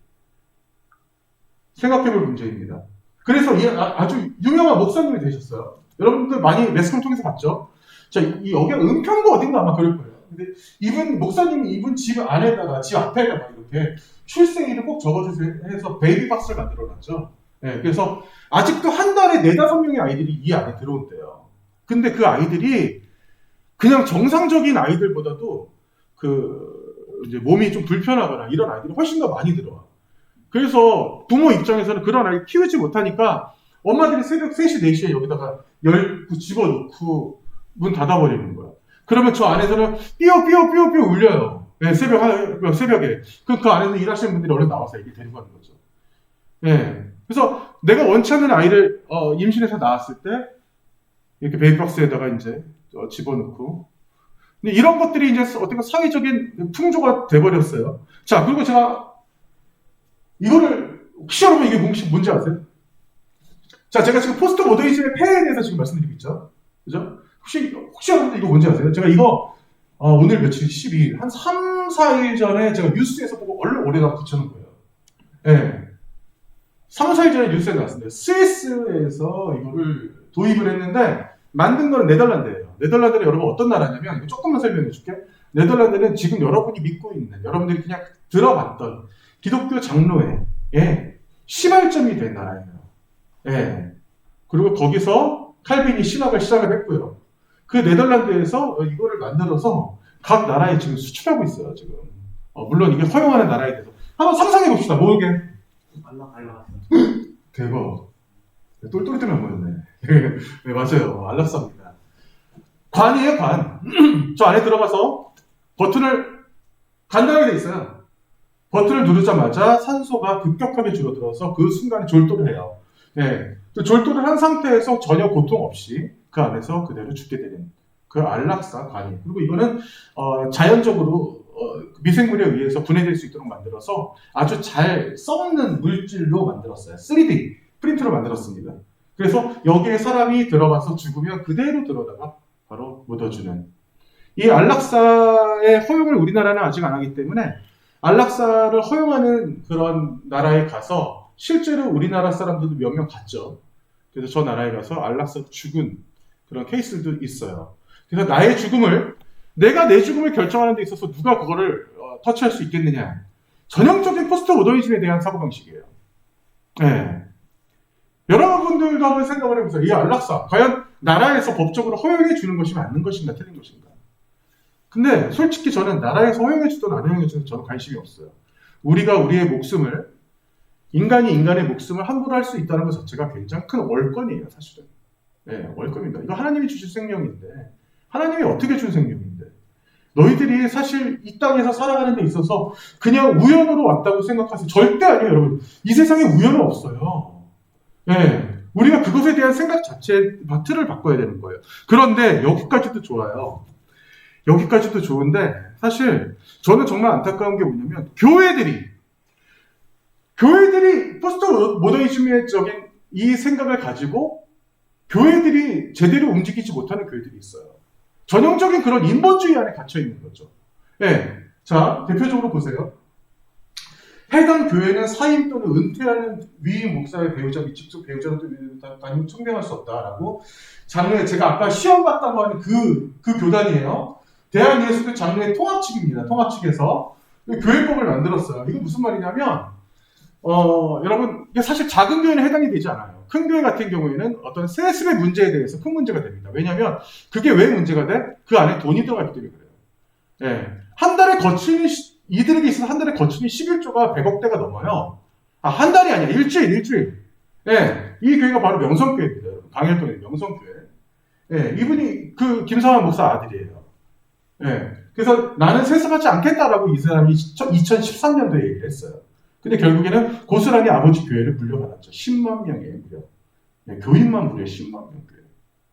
생각해볼 문제입니다. 그래서 아주 유명한 목사님이 되셨어요. 여러분들 많이 매스컴 통해서 봤죠? 자, 여기가 은평구 어딘가 아마 그럴 거예요. 근데 목사님이 이분 집 안에다가, 집 앞에다가 이렇게 출생일을 꼭 적어주세요 해서 베이비박스를 만들어놨죠. 네, 그래서 아직도 한 달에 4-5명의 아이들이 이 안에 들어온대요. 근데 그 아이들이 그냥 정상적인 아이들보다도 이제 몸이 좀 불편하거나 이런 아이들이 훨씬 더 많이 들어와. 그래서 부모 입장에서는 그런 아이 키우지 못하니까 엄마들이 새벽 3시, 4시에 여기다가 집어넣고 문 닫아버리는 거야. 그러면 저 안에서는 삐어삐어 울려요. 네, 새벽에. 그 안에서 일하시는 분들이 얼른 나와서 애기 데리고 가는 거죠. 네. 그래서 내가 원치 않는 아이를 임신해서 낳았을 때 이렇게 베이박스에다가 이제 집어넣고. 근데 이런 것들이 이제 어떻게 사회적인 풍조가 돼버렸어요. 자, 그리고 제가 이거를 혹시 여러분 이게 뭔지 아세요? 자, 제가 지금 포스트 모더니즘의 폐해에 대해서 지금 말씀드리고 있죠. 그죠? 혹시 여러분들 이거 뭔지 아세요? 제가 이거 오늘 며칠 12일 한 3, 4일 전에 제가 뉴스에서 보고 얼른 올해다 붙여놓은 거예요. 예. 3, 4일 전에 뉴스에 나왔습니다. 스위스에서 이거를 도입을 했는데 만든 거는 네덜란드예요. 네덜란드는 여러분 어떤 나라냐면 이거 조금만 설명해 줄게. 네덜란드는 지금 여러분이 믿고 있는 여러분들이 그냥 들어봤던 기독교 장로회의 시발점이 된 나라예요. 예. 그리고 거기서 칼빈이 신학을 시작을 했고요. 그 네덜란드에서 이거를 만들어서 각 나라에 지금 수출하고 있어요. 지금. 물론 이게 허용하는 나라에 대해서 한번 상상해 봅시다. 뭐게? 알라. 대박. 똘똘이 때문에 안 보였네. 네, 맞아요. 안락사입니다. 관이에요, 관. 저 안에 들어가서 버튼을 간단하게 돼 있어요. 버튼을 누르자마자 산소가 급격하게 줄어들어서 그 순간에 졸도를 해요. 네. 졸도를 한 상태에서 전혀 고통 없이 그 안에서 그대로 죽게 되는 그 안락사 관이. 그리고 이거는 자연적으로 미생물에 의해서 분해될 수 있도록 만들어서 아주 잘 썩는 물질로 만들었어요. 3D 프린트로 만들었습니다. 그래서 여기에 사람이 들어가서 죽으면 그대로 들어다가 바로 묻어주는. 이 안락사의 허용을 우리나라는 아직 안 하기 때문에 안락사를 허용하는 그런 나라에 가서 실제로 우리나라 사람들도 몇 명 갔죠. 그래서 저 나라에 가서 안락사로 죽은 그런 케이스들도 있어요. 그래서 내가 내 죽음을 결정하는 데 있어서 누가 그거를 터치할 수 있겠느냐. 전형적인 포스트 모더니즘에 대한 사고방식이에요. 네. 여러분들도 한번 생각을 해보세요. 이 안락사, 과연 나라에서 법적으로 허용해 주는 것이 맞는 것인가 틀린 것인가. 근데 솔직히 저는 나라에서 허용해 주든 안 허용해 주든 저는 관심이 없어요. 우리가 우리의 목숨을, 인간이 인간의 목숨을 함부로 할 수 있다는 것 자체가 굉장히 큰 월권이에요, 사실은. 네, 월권입니다. 이거 하나님이 주신 생명인데, 하나님이 어떻게 준 생명인데, 너희들이 사실 이 땅에서 살아가는 데 있어서 그냥 우연으로 왔다고 생각하세요. 절대 아니에요, 여러분. 이 세상에 우연은 없어요. 네, 우리가 그것에 대한 생각 자체의 틀을 바꿔야 되는 거예요. 그런데 여기까지도 좋아요. 여기까지도 좋은데 사실 저는 정말 안타까운 게 뭐냐면 교회들이 포스트 모더니즘적인 이 생각을 가지고 교회들이 제대로 움직이지 못하는 교회들이 있어요. 전형적인 그런 인본주의 안에 갇혀 있는 거죠. 네. 자, 대표적으로 보세요. 해당 교회는 사임 또는 은퇴하는 위임 목사의 배우자 및 직속 배우자로 다니면 청명할 수 없다라고 장로회, 제가 아까 시험 봤다고 하는 그 교단이에요. 대한예수교 장로회 통합 측입니다. 통합 측에서 교회법을 만들었어요. 이거 무슨 말이냐면 여러분, 이게 사실 작은 교회는 해당이 되지 않아요. 큰 교회 같은 경우에는 어떤 세습의 문제에 대해서 큰 문제가 됩니다. 왜냐하면 그게 왜 문제가 돼? 그 안에 돈이 들어가기 때문에 그래요. 예. 한 달에 거친이, 이들에게 있어서 한 달에 거친이 11조가 100억대가 넘어요. 한 달이 아니야. 일주일. 예. 이 교회가 바로 명성교회입니다. 강일동의 명성교회. 예. 이분이 그 김상환 목사 아들이에요. 예. 그래서 나는 세습하지 않겠다라고 이 사람이 2013년도에 얘기를 했어요. 근데 결국에는 고스란히 아버지 교회를 물려받았죠. 10만 명의 무려. 네, 교인만 무려 10만 명 교회.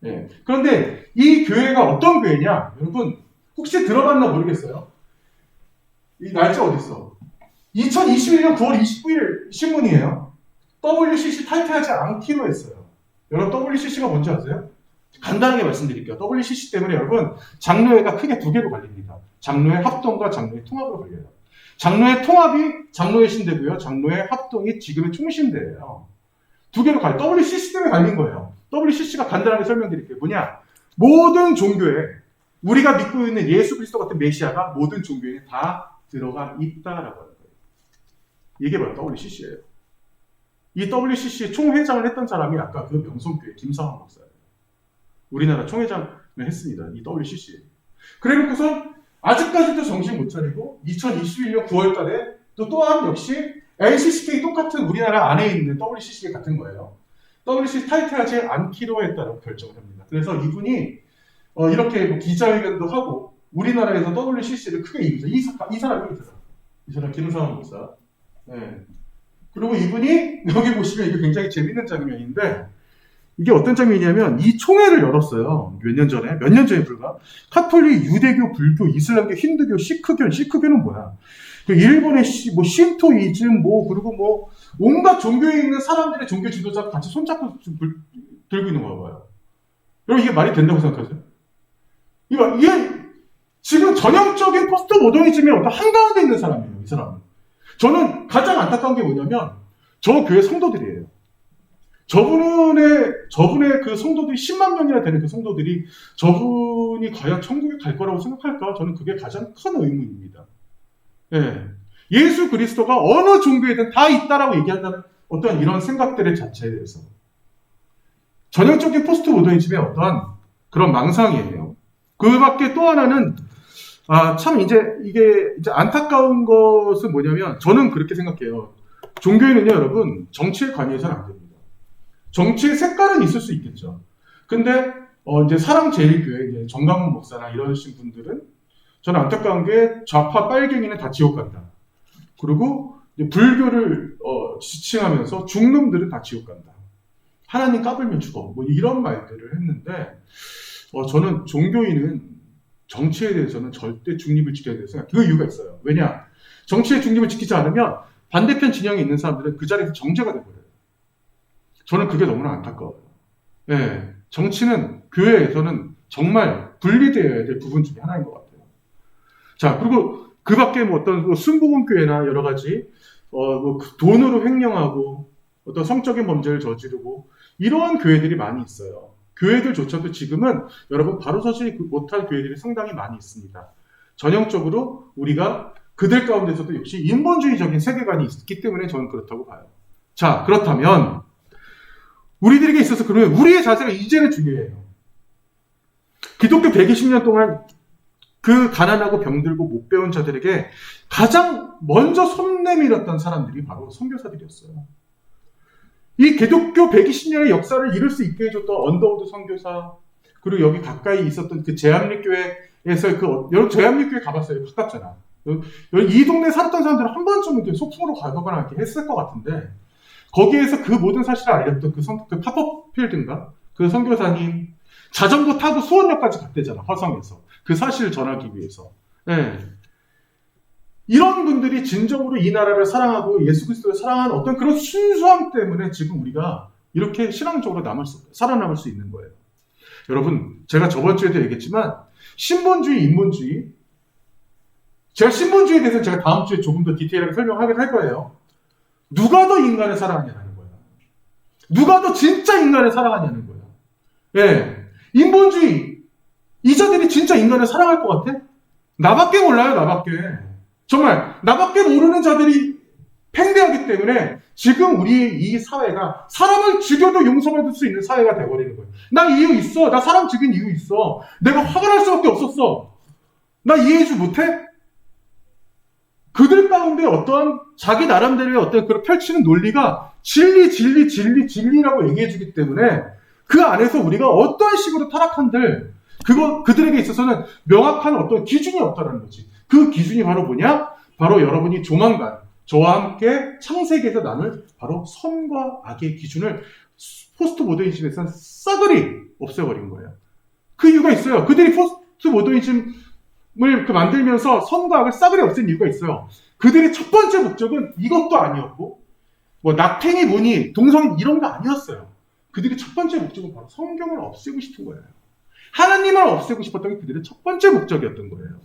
네. 그런데 이 교회가 어떤 교회냐? 여러분 혹시 들어봤나 모르겠어요. 이 날짜 어디 있어? 2021년 9월 29일 신문이에요. WCC 탈퇴하지 않기로 했어요. 여러분 WCC가 뭔지 아세요? 간단하게 말씀드릴게요. WCC 때문에 여러분 장로회가 크게 두 개로 갈립니다. 장로회 합동과 장로회 통합으로 갈려요. 장로회 통합이 장로회 신대고요. 장로회 합동이 지금의 총신대예요. 두 개로 갈려. WCC 때문에 갈린 거예요. WCC가 간단하게 설명드릴게요. 뭐냐? 모든 종교에 우리가 믿고 있는 예수 그리스도 같은 메시아가 모든 종교에 다 들어가 있다라고 하는 거예요. 이게 바로 WCC예요. 이 WCC의 총회장을 했던 사람이 아까 그 명성교회 김상환 목사예요. 우리나라 총회장을 했습니다. 이 WCC. 그래놓고서 아직까지도 정신 못 차리고 2021년 9월 달에 또한 역시 LCCK 똑같은 우리나라 안에 있는 WCCK 같은 거예요. WCC 탈퇴하지 않기로 했다고 결정을 합니다. 그래서 이분이 이렇게 뭐 기자회견도 하고 우리나라에서 WCC를 크게 이기죠. 이 사람 김상환 목사. 네. 그리고 이분이 여기 보시면 이게 굉장히 재밌는 장면인데 이게 어떤 장면이냐면 이 총회를 열었어요. 몇 년 전에 불과. 카톨릭, 유대교, 불교, 이슬람교, 힌두교, 시크교는 뭐야? 그 일본의 뭐 신토이즘 그리고 온갖 종교에 있는 사람들의 종교 지도자가 같이 손잡고 들고 있는 거 봐요. 여러분 이게 말이 된다고 생각하세요? 이게 지금 전형적인 포스트 모더니즘의 어떤 한가운데 있는 사람이에요. 이 사람은. 저는 가장 안타까운 게 뭐냐면 저 교회 성도들이에요. 저분의 그 성도들이 10만 명이나 되는 그 성도들이 저분이 과연 천국에 갈 거라고 생각할까? 저는 그게 가장 큰 의문입니다. 예. 예수 그리스도가 어느 종교에든 다 있다라고 얘기한다는 어떤 이런 생각들의 자체에 대해서 전형적인 포스트 모더니즘의 어떠한 그런 망상이에요. 그 밖에 또 하나는 참 이게 안타까운 것은 뭐냐면 저는 그렇게 생각해요. 종교에는요, 여러분, 정치에 관여해서는 안 됩니다. 정치의 색깔은 있을 수 있겠죠. 근데 이제 사랑제일교회 이제 정강훈 목사나 이러신 분들은 저는 안타까운 게 좌파 빨갱이는 다 지옥 간다. 그리고 이제 불교를 지칭하면서 중놈들은 다 지옥 간다. 하나님 까불면 죽어. 이런 말들을 했는데 저는 종교인은 정치에 대해서는 절대 중립을 지켜야 돼서 생각해요. 그 이유가 있어요. 왜냐? 정치의 중립을 지키지 않으면 반대편 진영에 있는 사람들은 그 자리에서 정죄가 돼버려요. 저는 그게 너무나 안타까워요. 네, 정치는 교회에서는 정말 분리되어야 될 부분 중에 하나인 것 같아요. 자, 그리고 그 밖에 어떤 순복음교회나 여러 가지 돈으로 횡령하고 어떤 성적인 범죄를 저지르고 이러한 교회들이 많이 있어요. 교회들조차도 지금은 여러분 바로 서지 못할 교회들이 상당히 많이 있습니다. 전형적으로 우리가 그들 가운데서도 역시 인본주의적인 세계관이 있기 때문에 저는 그렇다고 봐요. 자, 그렇다면 우리들에게 있어서 그러면 우리의 자세가 이제는 중요해요. 기독교 120년 동안 그 가난하고 병들고 못 배운 자들에게 가장 먼저 손 내밀었던 사람들이 바로 선교사들이었어요. 이 기독교 120년의 역사를 이룰 수 있게 해줬던 언더우드 선교사, 그리고 여기 가까이 있었던 그 제암리교회에서 여러분 제암리교회 가봤어요. 가깝잖아. 이 동네에 살았던 사람들은 한 번쯤은 소풍으로 가거나 이렇게 했을 것 같은데 거기에서 그 모든 사실을 알렸던 그 파퍼필드인가? 그 선교사님 자전거 타고 수원역까지 갔대잖아. 화성에서. 그 사실을 전하기 위해서. 네. 이런 분들이 진정으로 이 나라를 사랑하고 예수 그리스도를 사랑하는 어떤 그런 순수함 때문에 지금 우리가 이렇게 신앙적으로 살아남을 수 있는 거예요. 여러분, 제가 저번 주에도 얘기했지만 신본주의, 인본주의, 제가 신본주의에 대해서 제가 다음 주에 조금 더 디테일하게 설명하게 할 거예요. 누가 더 인간을 사랑하냐는 거예요. 누가 더 진짜 인간을 사랑하냐는 거예요. 예. 인본주의, 이 자들이 진짜 인간을 사랑할 것 같아? 나밖에 몰라요, 나밖에. 정말 나밖에 모르는 자들이 팽배하기 때문에 지금 우리 이 사회가 사람을 죽여도 용서받을 수 있는 사회가 돼버리는 거예요. 나 이유 있어. 나 사람 죽인 이유 있어. 내가 화가 날 수밖에 없었어. 나 이해해주지 못해? 그들 가운데 어떠한 자기 나름대로의 어떤 그런 펼치는 논리가 진리라고 얘기해주기 때문에 그 안에서 우리가 어떠한 식으로 타락한들 그들에게 있어서는 명확한 어떤 기준이 없다는 거지. 그 기준이 바로 뭐냐? 바로 여러분이 조만간 저와 함께 창세기에서 나눌 바로 선과 악의 기준을 포스트 모더니즘에서는 싸그리 없애버린 거예요. 그 이유가 있어요. 그들이 포스트 모더니즘을 만들면서 선과 악을 싸그리 없앤 이유가 있어요. 그들의 첫 번째 목적은 이것도 아니었고 낙탱이 뭐니 동성 이런 거 아니었어요. 그들의 첫 번째 목적은 바로 성경을 없애고 싶은 거예요. 하나님을 없애고 싶었던 게 그들의 첫 번째 목적이었던 거예요.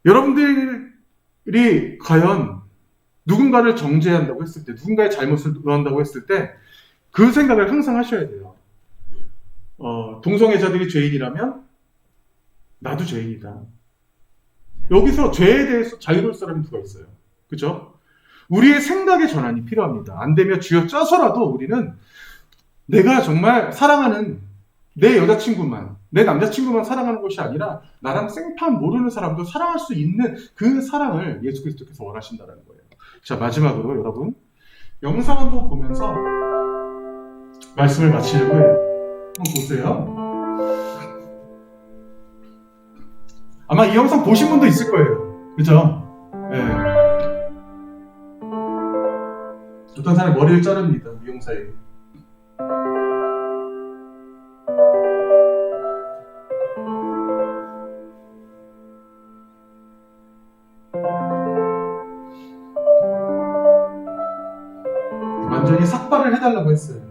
여러분들이 과연 누군가를 정죄한다고 했을 때, 누군가의 잘못을 논한다고 했을 때, 그 생각을 항상 하셔야 돼요. 동성애자들이 죄인이라면, 나도 죄인이다. 여기서 죄에 대해서 자유로울 사람이 누가 있어요? 그죠? 우리의 생각의 전환이 필요합니다. 안 되면 쥐어짜서라도 우리는 내가 정말 사랑하는 내 여자친구만, 내 남자친구만 사랑하는 것이 아니라 나랑 생판 모르는 사람도 사랑할 수 있는 그 사랑을 예수 그리스도께서 원하신다는 거예요. 자, 마지막으로 여러분 영상 한번 보면서 말씀을 마치려고 해요. 한번 보세요. 아마 이 영상 보신 분도 있을 거예요. 그죠? 네. 어떤 사람이 머리를 자릅니다. 미용사에. 완전히 삭발을 해달라고 했어요.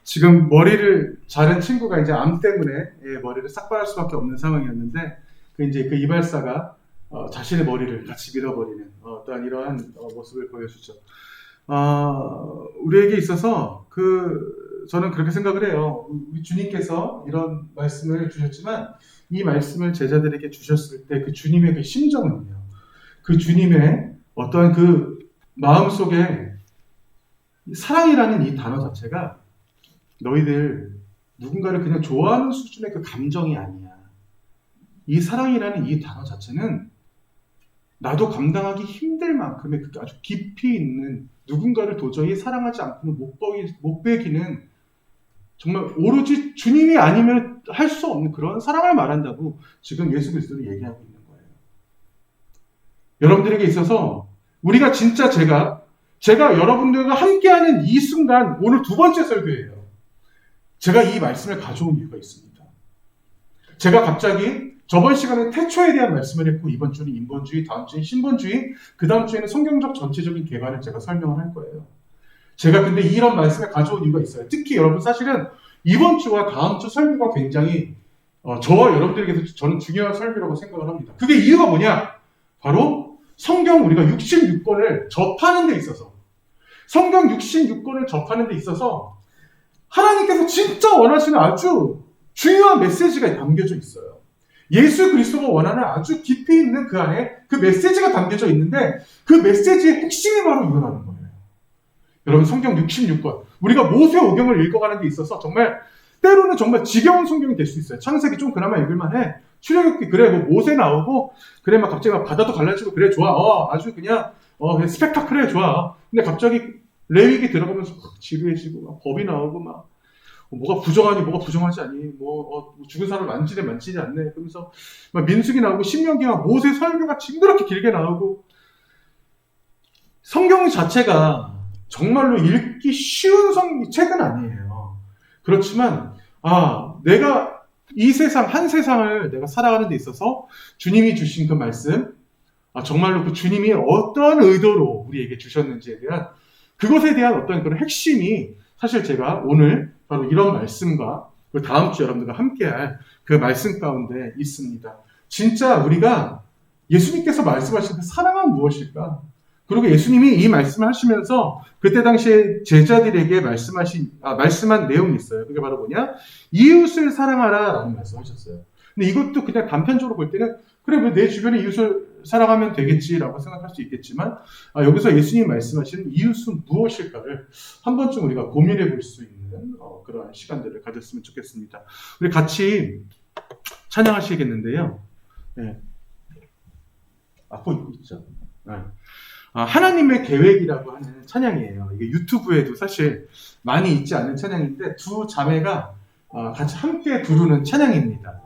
지금 머리를 자른 친구가 이제 암 때문에 머리를 삭발할 수밖에 없는 상황이었는데 그 이제 그 이발사가 자신의 머리를 같이 밀어버리는 어떤 이러한 모습을 보여주죠. 우리에게 있어서 저는 그렇게 생각을 해요. 우리 주님께서 이런 말씀을 주셨지만 이 말씀을 제자들에게 주셨을 때 그 주님의 그 심정은요. 그 주님의 어떠한 그 마음 속에 사랑이라는 이 단어 자체가 너희들 누군가를 그냥 좋아하는 수준의 그 감정이 아니야. 이 사랑이라는 이 단어 자체는 나도 감당하기 힘들 만큼의 그 아주 깊이 있는 누군가를 도저히 사랑하지 않고는 못 배기는 정말 오로지 주님이 아니면 할 수 없는 그런 사랑을 말한다고 지금 예수 그리스도는 얘기하고 있는 거예요. 여러분들에게 있어서 우리가 진짜 제가 여러분들과 함께하는 이 순간 오늘 두 번째 설교예요. 제가 이 말씀을 가져온 이유가 있습니다. 제가 갑자기 저번 시간에 태초에 대한 말씀을 했고 이번 주는 인본주의, 다음 주는 신본주의, 그 다음 주에는 성경적 전체적인 개관을 제가 설명을 할 거예요. 제가 근데 이런 말씀을 가져온 이유가 있어요. 특히 여러분 사실은 이번 주와 다음 주 설교가 굉장히 저와 여러분들에게서 저는 중요한 설교라고 생각을 합니다. 그게 이유가 뭐냐? 바로 성경 우리가 66권을 접하는 데 있어서 성경 66권을 접하는 데 있어서 하나님께서 진짜 원하시는 아주 중요한 메시지가 담겨져 있어요. 예수 그리스도가 원하는 아주 깊이 있는 그 안에 그 메시지가 담겨져 있는데 그 메시지의 핵심이 바로 이거라는 거예요. 여러분 성경 66권 우리가 모세오경을 읽어가는 데 있어서 정말 때로는 정말 지겨운 성경이 될 수 있어요. 창세기 좀 그나마 읽을만해. 출애굽기 그래 뭐 모세 나오고 그래 막 갑자기 막 바다도 갈라지고 그래 좋아. 아주 그냥 스펙타클해 좋아. 근데 갑자기 레위기 들어가면서 막 지루해지고 막 법이 나오고 막 뭐가 부정하니 뭐가 부정하지 않니 죽은 사람을 만지지 않네. 그러면서 막 민수기 나오고 신명기 막 모세 설교가 징그럽게 길게 나오고 성경 자체가 정말로 읽기 쉬운 책은 아니에요. 그렇지만 내가 이 세상 한 세상을 내가 살아가는 데 있어서 주님이 주신 그 말씀 정말로 그 주님이 어떤 의도로 우리에게 주셨는지에 대한 그것에 대한 어떤 그런 핵심이 사실 제가 오늘 바로 이런 말씀과 다음 주 여러분들과 함께할 그 말씀 가운데 있습니다. 진짜 우리가 예수님께서 말씀하신 그 사랑은 무엇일까? 그리고 예수님이 이 말씀을 하시면서 그때 당시에 제자들에게 말씀한 내용이 있어요. 그게 바로 뭐냐? 이웃을 사랑하라 라는 말씀을 하셨어요. 근데 이것도 그냥 단편적으로 볼 때는 그래 왜 내 주변의 이웃을 살아가면 되겠지라고 생각할 수 있겠지만 여기서 예수님 말씀하시는 이웃은 무엇일까를 한 번쯤 우리가 고민해 볼 수 있는 그러한 시간들을 가졌으면 좋겠습니다. 우리 같이 찬양하시겠는데요. 네. 곧 있죠. 네. 하나님의 계획이라고 하는 찬양이에요. 이게 유튜브에도 사실 많이 있지 않은 찬양인데 두 자매가 같이 함께 부르는 찬양입니다.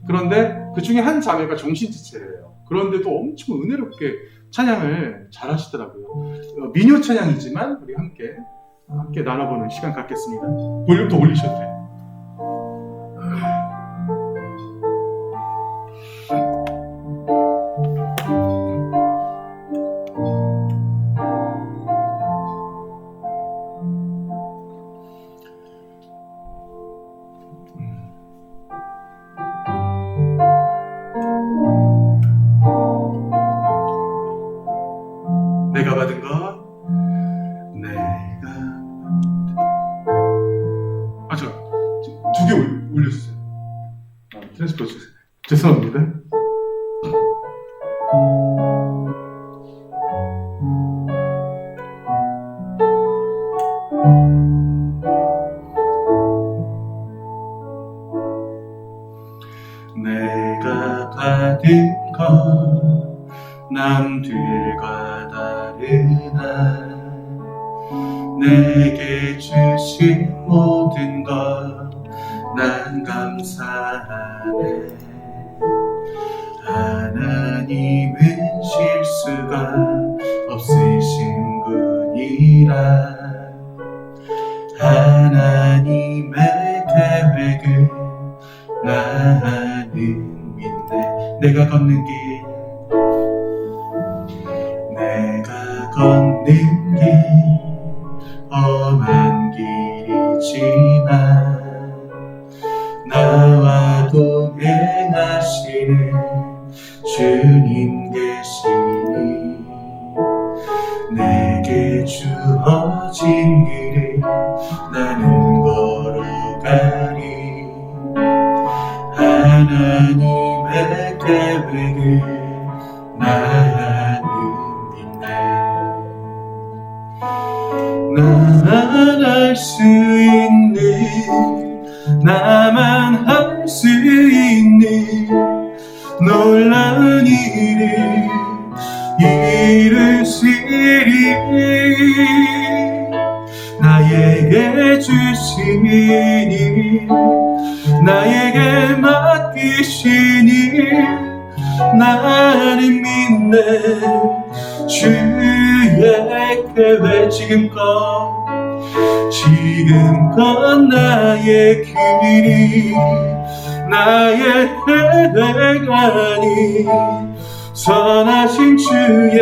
그런데 그 중에 한 자매가 정신지체래요. 그런데도 엄청 은혜롭게 찬양을 잘 하시더라고요. 민요 찬양이지만 우리 함께 나눠보는 시간 갖겠습니다. 볼륨 더 올리셔도 돼요. 내가 받은 것, 두 개 올려주세요. 트랜스퍼 주세요. 죄송합니다. 내가 받은 것 남들과 다르나 내게 주신 모든 것 난 감사하네. 하나님은 실수가 없으신 분이라 하나님의 계획을 나는 믿네. 내가 걷는 길 험한 길이지만 나와 동행하시는 주님 계시니 내게 주어진 길을 나는 걸어가니 하나님의 계획을 나는 믿네. 나만 할 수 있는 나만 할 수 있는 놀라운 일을 이루시리 나에게 주시니 나에게 맡기시니 나는 믿네. 주의 계획 지금껏 나의 길이 나의 계획 아니 선하신 주의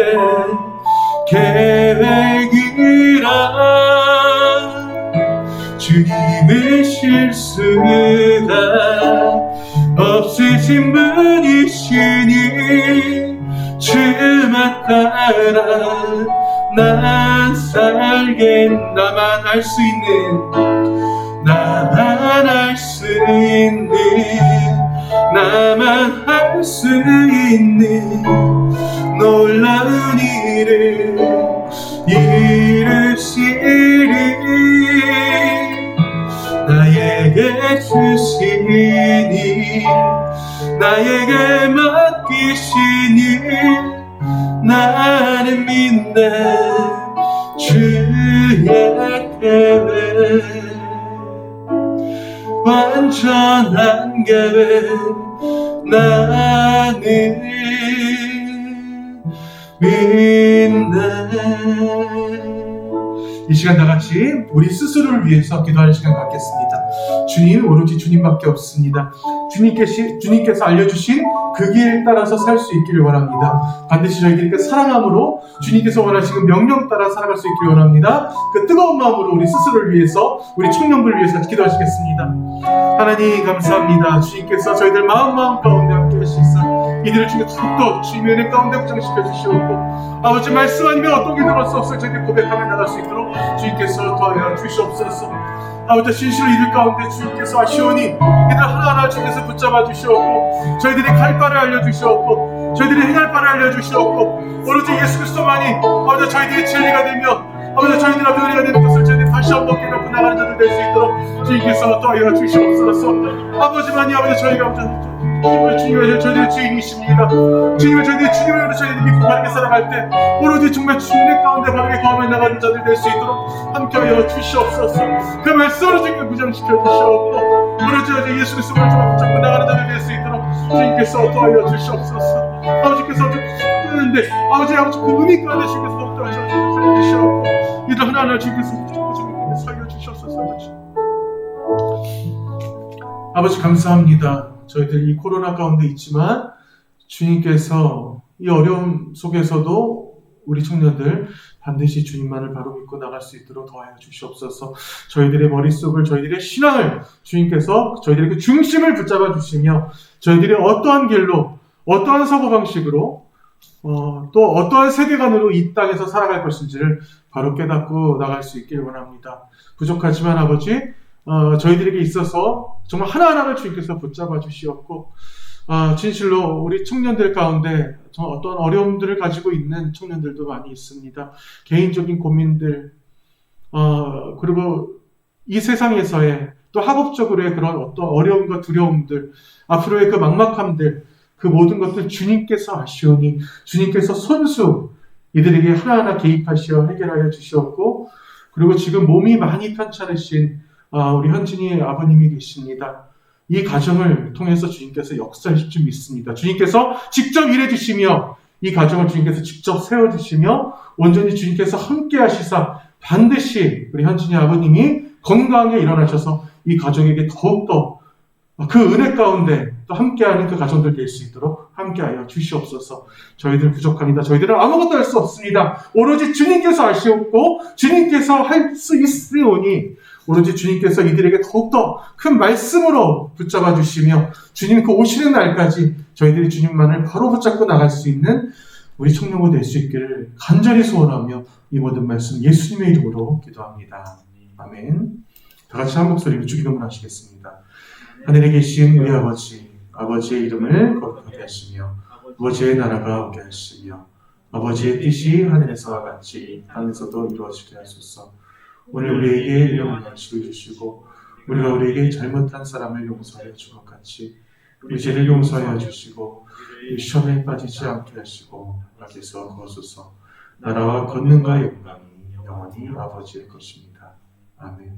계획이라 주님의 실수가 없으신 분이시니 주만 따라 난 살게. 나만 할 수 있는 나만 할 수 있는 놀라운 일을 이루시리 나에게 주시니 나에게 맡기시니 나는 믿네. 주의 계획 완전한 계획 나는 믿네. 이 시간 다같이 우리 스스로를 위해서 기도하는 시간 갖겠습니다. 주님, 오로지 주님밖에 없습니다. 주님께서 알려주신 그 길 따라서 살 수 있기를 원합니다. 반드시 저희들께 사랑함으로 주님께서 원하시는 명령 따라 살아갈 수 있기를 원합니다. 그 뜨거운 마음으로 우리 스스로를 위해서, 우리 청년부를 위해서 기도하시겠습니다. 하나님 감사합니다. 주님께서 저희들 마음 가운데 함께 하시사 이들을 주께 더욱더 주님의 은혜 가운데 확장시켜 주시옵고 아버지 말씀 아니면 어떤 길도 갈 수 없어 저희들 고백하며 나갈 수 있도록 주님께서 더하여 주시옵소서. 아버지 진실을 이들 가운데 주님께서 아시오니 이들 하나하나 주께서 붙잡아 주시옵고 저희들의 갈 바를 알려주시옵고 저희들이 행할 바를 알려주시옵고 오로지 예수 그리스도만이 아버지 저희들의 진리가 되며 아버지 저희들 앞에 은혜가 되는 것을 저희들이 다시 한번 깨닫고 나가는 자들 될 수 있도록 주님께서 도와여 주시옵소서. 아버지만이 아버지 저희가 주님을 저희들의 주인이십니다. 주님을 주님을 저희들이 믿고 바르게 살아갈 때 오로지 정말 주님의 가운데 바르게 거하며 나가는 자들 될 수 있도록 함께하여 주시옵소서. 그 말씀으로 주님을 무장시켜 주시옵고 오로지 예수 그리스도를 붙잡고 나가는 자들 될 수 있도록 주님께서 도와여 주시옵소서. 아버지께서 그런데 아버지 그 은혜 가운데 주님께서 더욱더 살려주시옵고 이들 하나하나 주님께서 붙잡고 살려주시옵소서. 아버지 감사합니다. 저희들 이 코로나 가운데 있지만 주님께서 이 어려움 속에서도 우리 청년들 반드시 주님만을 바로 믿고 나갈 수 있도록 도와여 주시옵소서. 저희들의 머릿속을 저희들의 신앙을 주님께서 저희들에게 중심을 붙잡아 주시며 저희들이 어떠한 길로 어떠한 사고방식으로 또 어떠한 세계관으로 이 땅에서 살아갈 것인지를 바로 깨닫고 나갈 수 있기를 원합니다. 부족하지만 아버지 저희들에게 있어서 정말 하나하나를 주님께서 붙잡아 주시옵고 진실로 우리 청년들 가운데 정말 어떤 어려움들을 가지고 있는 청년들도 많이 있습니다. 개인적인 고민들 그리고 이 세상에서의 또 학업적으로의 그런 어떤 어려움과 두려움들 앞으로의 그 막막함들 그 모든 것들 주님께서 아시오니 주님께서 손수 이들에게 하나하나 개입하시어 해결하여 주시옵고 그리고 지금 몸이 많이 편찮으신 우리 현진이 아버님이 계십니다. 이 가정을 통해서 주님께서 역사하실 줄 믿습니다. 주님께서 직접 일해주시며 이 가정을 주님께서 직접 세워주시며 온전히 주님께서 함께 하시사 반드시 우리 현진이 아버님이 건강하게 일어나셔서 이 가정에게 더욱더 그 은혜 가운데 또 함께하는 그 가정들 될 수 있도록 함께하여 주시옵소서. 저희들 부족합니다. 저희들은 아무것도 할 수 없습니다. 오로지 주님께서 아시옵고 주님께서 할 수 있으오니 오로지 주님께서 이들에게 더욱더 큰 말씀으로 붙잡아 주시며 주님 그 오시는 날까지 저희들이 주님만을 바로 붙잡고 나갈 수 있는 우리 청년부 될 수 있기를 간절히 소원하며 이 모든 말씀 예수님의 이름으로 기도합니다. 아멘. 다 같이 한 목소리로 주기도문 하시겠습니다. 하늘에 계신 우리 아버지, 아버지의 이름을 거룩하게 하시며 아버지의 나라가 오게 하시며 아버지의 뜻이 하늘에서와 같이 땅에서도 이루어지게 하소서. 오늘 우리에게 일용할 양식을 주시고 우리가 우리에게 잘못한 사람을 용서하여 준 것 같이 우리 죄를 용서하여 주시고 우리 시험에 빠지지 않게 하시고 악에서 구하소서. 나라와 권능과 영광이 영원히 아버지의 것입니다. 아멘.